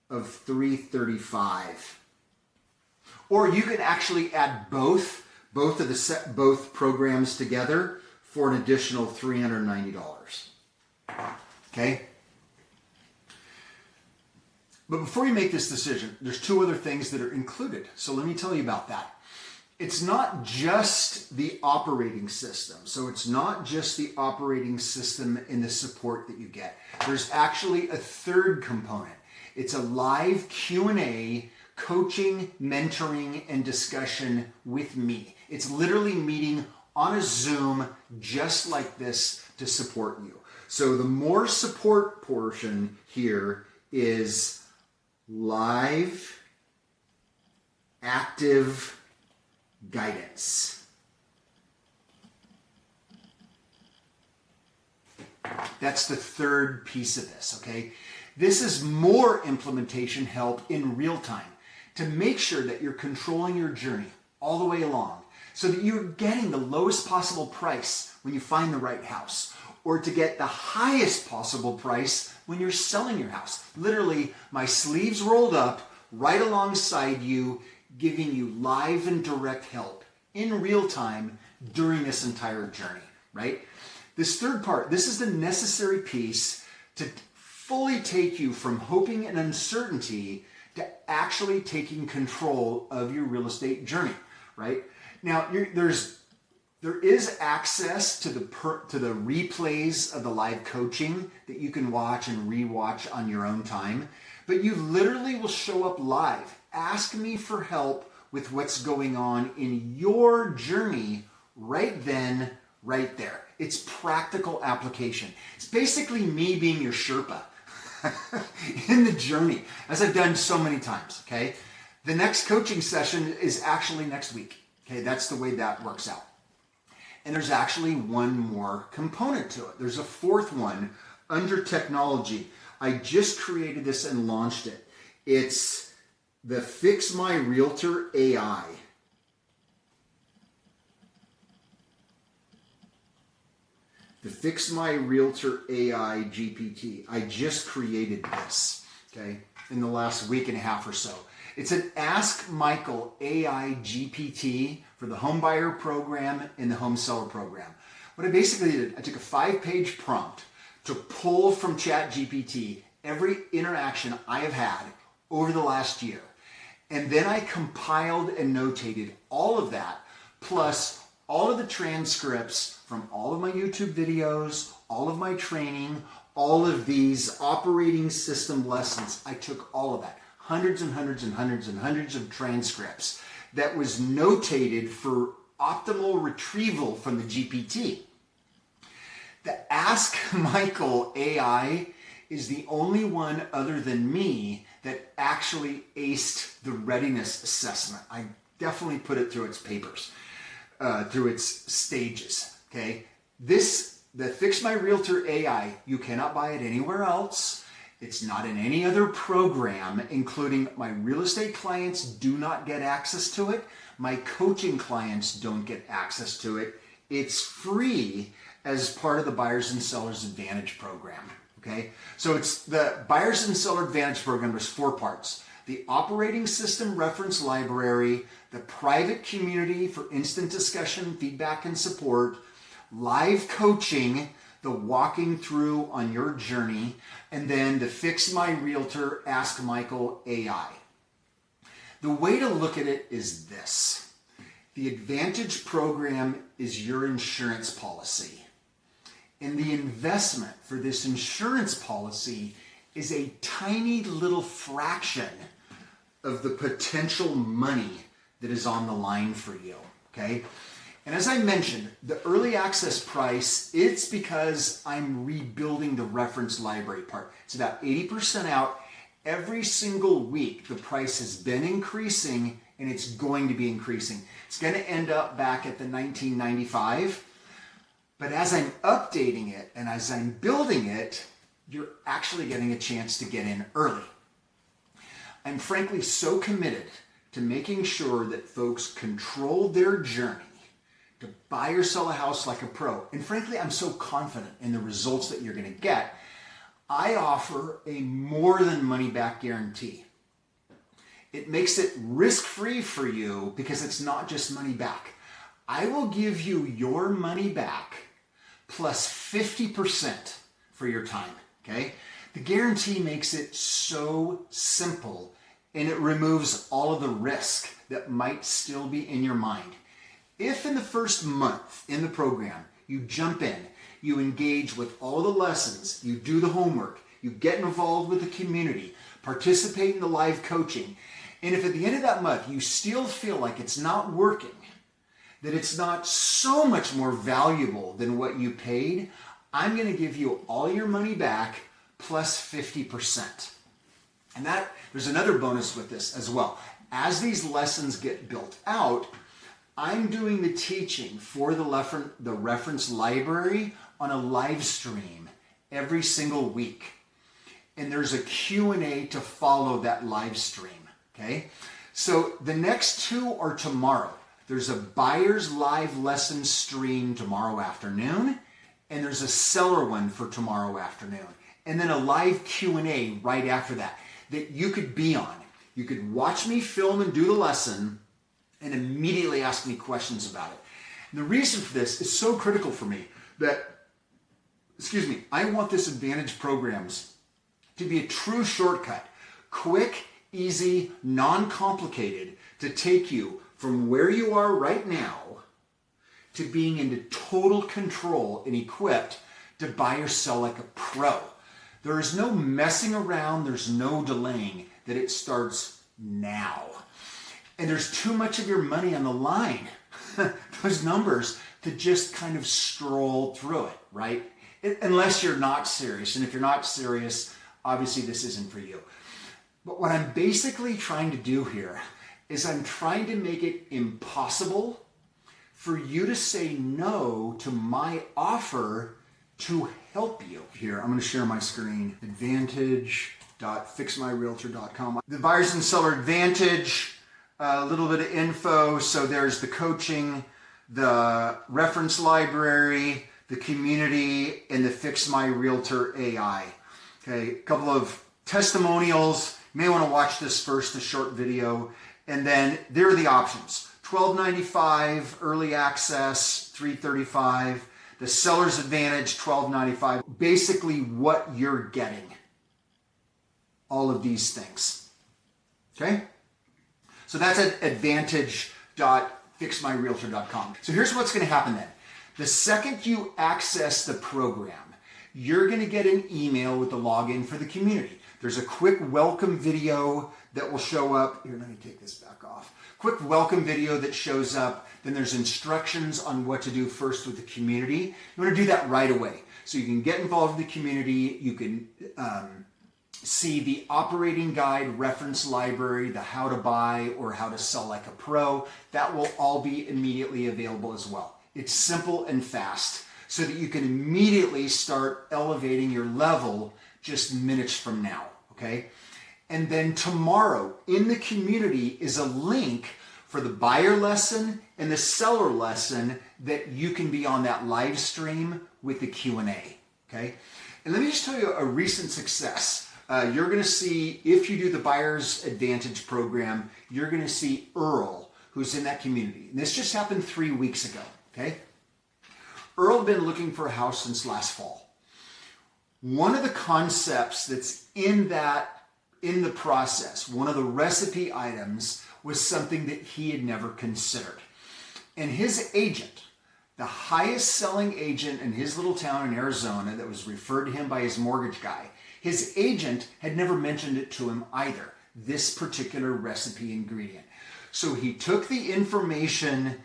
A: of $335. Or you can actually add both programs together for an additional $390. Okay? But before you make this decision, there's 2 other things that are included. So let me tell you about that. It's not just the operating system. So it's not just the operating system and the support that you get. There's actually a third component. It's a live Q&A, coaching, mentoring, and discussion with me. It's literally meeting on a Zoom just like this to support you. So the more support portion here is live, active guidance. That's the third piece of this, okay? This is more implementation help in real time to make sure that you're controlling your journey all the way along so that you're getting the lowest possible price when you find the right house, or to get the highest possible price when you're selling your house. Literally, my sleeves rolled up right alongside you, giving you live and direct help in real time during this entire journey, right? This third part, this is the necessary piece to fully take you from hoping and uncertainty to actually taking control of your real estate journey, right? Now, there is access to the replays of the live coaching that you can watch and rewatch on your own time, but you literally will show up live. Ask me for help with what's going on in your journey right then, right there. It's practical application. It's basically me being your Sherpa in the journey, as I've done so many times, okay? The next coaching session is actually next week, okay? That's the way that works out. And there's actually one more component to it. There's a fourth one under technology. I just created this and launched it. It's the FixMyRealtor AI. The FixMyRealtor AI GPT. I just created this, okay, in the last week and a half or so. It's an Ask Michael AI GPT for the home buyer program and the home seller program. What I basically did, I took a 5-page prompt to pull from ChatGPT every interaction I have had over the last year. And then I compiled and notated all of that, plus all of the transcripts from all of my YouTube videos, all of my training, all of these operating system lessons. I took all of that, hundreds and hundreds and hundreds and hundreds of transcripts that was notated for optimal retrieval from the GPT. The Ask Michael AI is the only one other than me that actually aced the readiness assessment. I definitely put it through its papers, through its stages, okay? The FixMyRealtor AI, you cannot buy it anywhere else. It's not in any other program, including my real estate clients do not get access to it. My coaching clients don't get access to it. It's free as part of the Buyers and Sellers Advantage program. Okay, so it's the Buyers and Seller Advantage program. There's 4 parts: the operating system reference library, the private community for instant discussion, feedback, and support, live coaching, the walking through on your journey, and then the FixMyRealtor Ask Michael AI. The way to look at it is this: the Advantage program is your insurance policy. And the investment for this insurance policy is a tiny little fraction of the potential money that is on the line for you, okay? And as I mentioned, the early access price, it's because I'm rebuilding the reference library part. It's about 80% out. Every single week, the price has been increasing, and it's going to be increasing. It's going to end up back at the $19.95. But as I'm updating it and as I'm building it, you're actually getting a chance to get in early. I'm frankly so committed to making sure that folks control their journey to buy or sell a house like a pro. And frankly, I'm so confident in the results that you're going to get. I offer a more than money back guarantee. It makes it risk-free for you because it's not just money back. I will give you your money back plus 50% for your time, okay? The guarantee makes it so simple, and it removes all of the risk that might still be in your mind. If in the first month in the program, you jump in, you engage with all the lessons, you do the homework, you get involved with the community, participate in the live coaching, and if at the end of that month you still feel like it's not working, that it's not so much more valuable than what you paid, I'm going to give you all your money back plus 50%. And there's another bonus with this as well. As these lessons get built out, I'm doing the teaching for the reference library on a live stream every single week. And there's a Q&A to follow that live stream, okay? So the next 2 are tomorrow. There's a buyer's live lesson stream tomorrow afternoon, and there's a seller one for tomorrow afternoon. And then a live Q&A right after that you could be on. You could watch me film and do the lesson and immediately ask me questions about it. And the reason for this is so critical for me that, I want this Advantage programs to be a true shortcut, quick, easy, non-complicated to take you from where you are right now to being into total control and equipped to buy or sell like a pro. There is no messing around, there's no delaying, that it starts now. And there's too much of your money on the line, those numbers, to just kind of stroll through it, right? Unless you're not serious. And if you're not serious, obviously this isn't for you. But what I'm basically trying to do here is I'm trying to make it impossible for you to say no to my offer to help you. Here, I'm going to share my screen. Advantage.fixmyrealtor.com. The buyers and seller advantage, a little bit of info. So there's the coaching, the reference library, the community, and the Fix My Realtor AI. Okay, a couple of testimonials. You may want to watch this first, a short video. And then there are the options. $12.95 early access, $335. The seller's advantage, $12.95. Basically what you're getting. All of these things. Okay? So that's at advantage.fixmyrealtor.com. So here's what's going to happen then. The second you access the program, you're going to get an email with the login for the community. There's a quick welcome video that will show up. Here, let me take this back off. Quick welcome video that shows up. Then there's instructions on what to do first with the community. You want to do that right away. So you can get involved in the community. You can see the operating guide, reference library, the how to buy or how to sell like a pro. That will all be immediately available as well. It's simple and fast so that you can immediately start elevating your level just minutes from now, okay? And then tomorrow in the community is a link for the buyer lesson and the seller lesson that you can be on that live stream with the Q&A, okay? And let me just tell you a recent success. You're going to see, if you do the Buyer's Advantage program, you're going to see Earl, who's in that community. And this just happened 3 weeks ago, okay? Earl had been looking for a house since last fall. One of the concepts that's in the process, one of the recipe items, was something that he had never considered. And his agent, the highest selling agent in his little town in Arizona that was referred to him by his mortgage guy, his agent had never mentioned it to him either, this particular recipe ingredient. So he took the information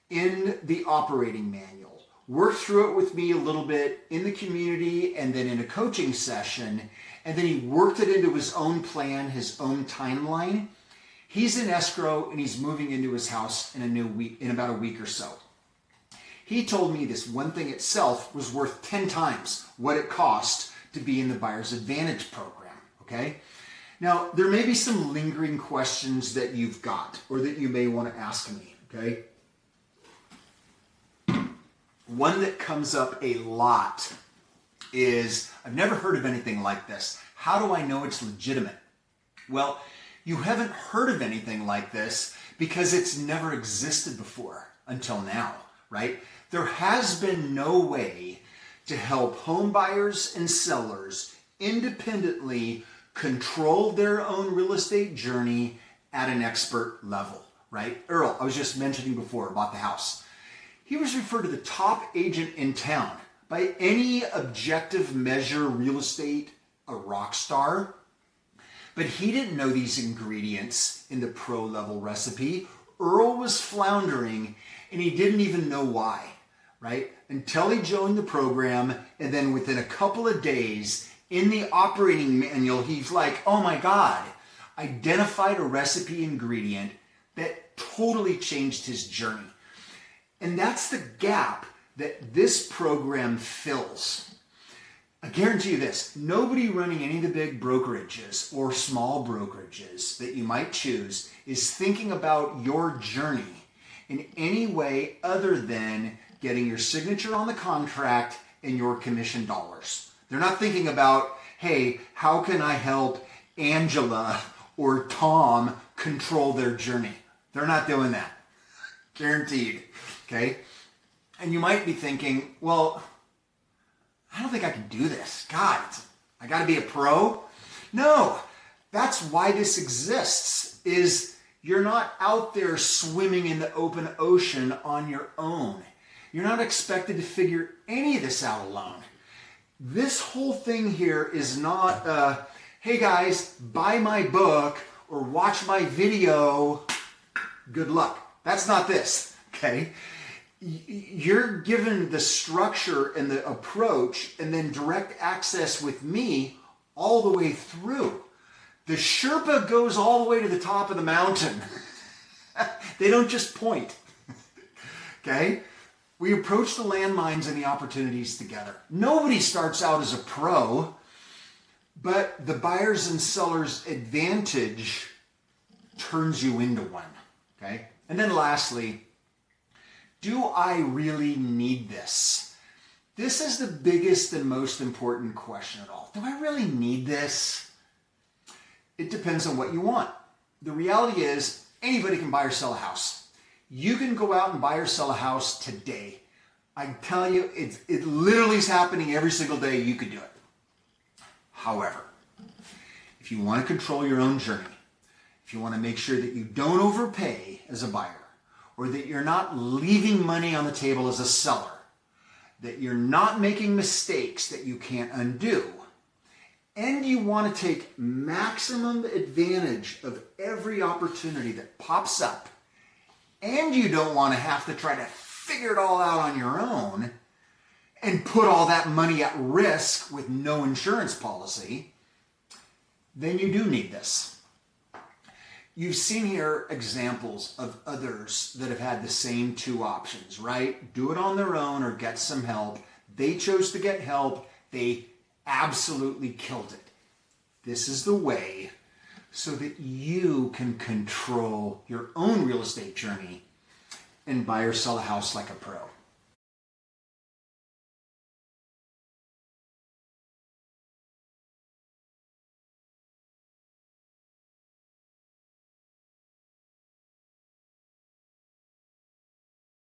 A: in the operating manual, worked through it with me a little bit in the community and then in a coaching session, and then he worked it into his own plan, his own timeline. He's in escrow and he's moving into his house in about a week or so. He told me this one thing itself was worth 10 times what it cost to be in the Buyer's Advantage program, okay? Now, there may be some lingering questions that you've got or that you may want to ask me, okay? One that comes up a lot is, I've never heard of anything like this. How do I know it's legitimate? Well, you haven't heard of anything like this because it's never existed before until now, right? There has been no way to help home buyers and sellers independently control their own real estate journey at an expert level, right? Earl, I was just mentioning before about the house. He was referred to the top agent in town. By any objective measure, real estate, a rock star. But he didn't know these ingredients in the pro level recipe. Earl was floundering and he didn't even know why, right? Until he joined the program, and then within a couple of days in the operating manual, he's like, oh my God, identified a recipe ingredient that totally changed his journey. And that's the gap that this program fills. I guarantee you this, nobody running any of the big brokerages or small brokerages that you might choose is thinking about your journey in any way other than getting your signature on the contract and your commission dollars. They're not thinking about, hey, how can I help Angela or Tom control their journey? They're not doing that. Guaranteed. Okay? And you might be thinking, well, I don't think I can do this. God, I got to be a pro? No. That's why this exists, is you're not out there swimming in the open ocean on your own. You're not expected to figure any of this out alone. This whole thing here is not, hey guys, buy my book or watch my video, good luck. That's not this, okay? You're given the structure and the approach and then direct access with me all the way through. The Sherpa goes all the way to the top of the mountain. They don't just point, okay? We approach the landmines and the opportunities together. Nobody starts out as a pro, but the buyers and sellers advantage turns you into one, okay? And then lastly, do I really need this? This is the biggest and most important question at all. Do I really need this? It depends on what you want. The reality is anybody can buy or sell a house. You can go out and buy or sell a house today. I tell you, it literally is happening every single day. You could do it. However, if you want to control your own journey, if you want to make sure that you don't overpay as a buyer, or that you're not leaving money on the table as a seller, that you're not making mistakes that you can't undo, and you want to take maximum advantage of every opportunity that pops up, and you don't want to have to try to figure it all out on your own and put all that money at risk with no insurance policy, then you do need this. You've seen here examples of others that have had the same two options, right? Do it on their own or get some help. They chose to get help. They absolutely killed it. This is the way so that you can control your own real estate journey and buy or sell a house like a pro.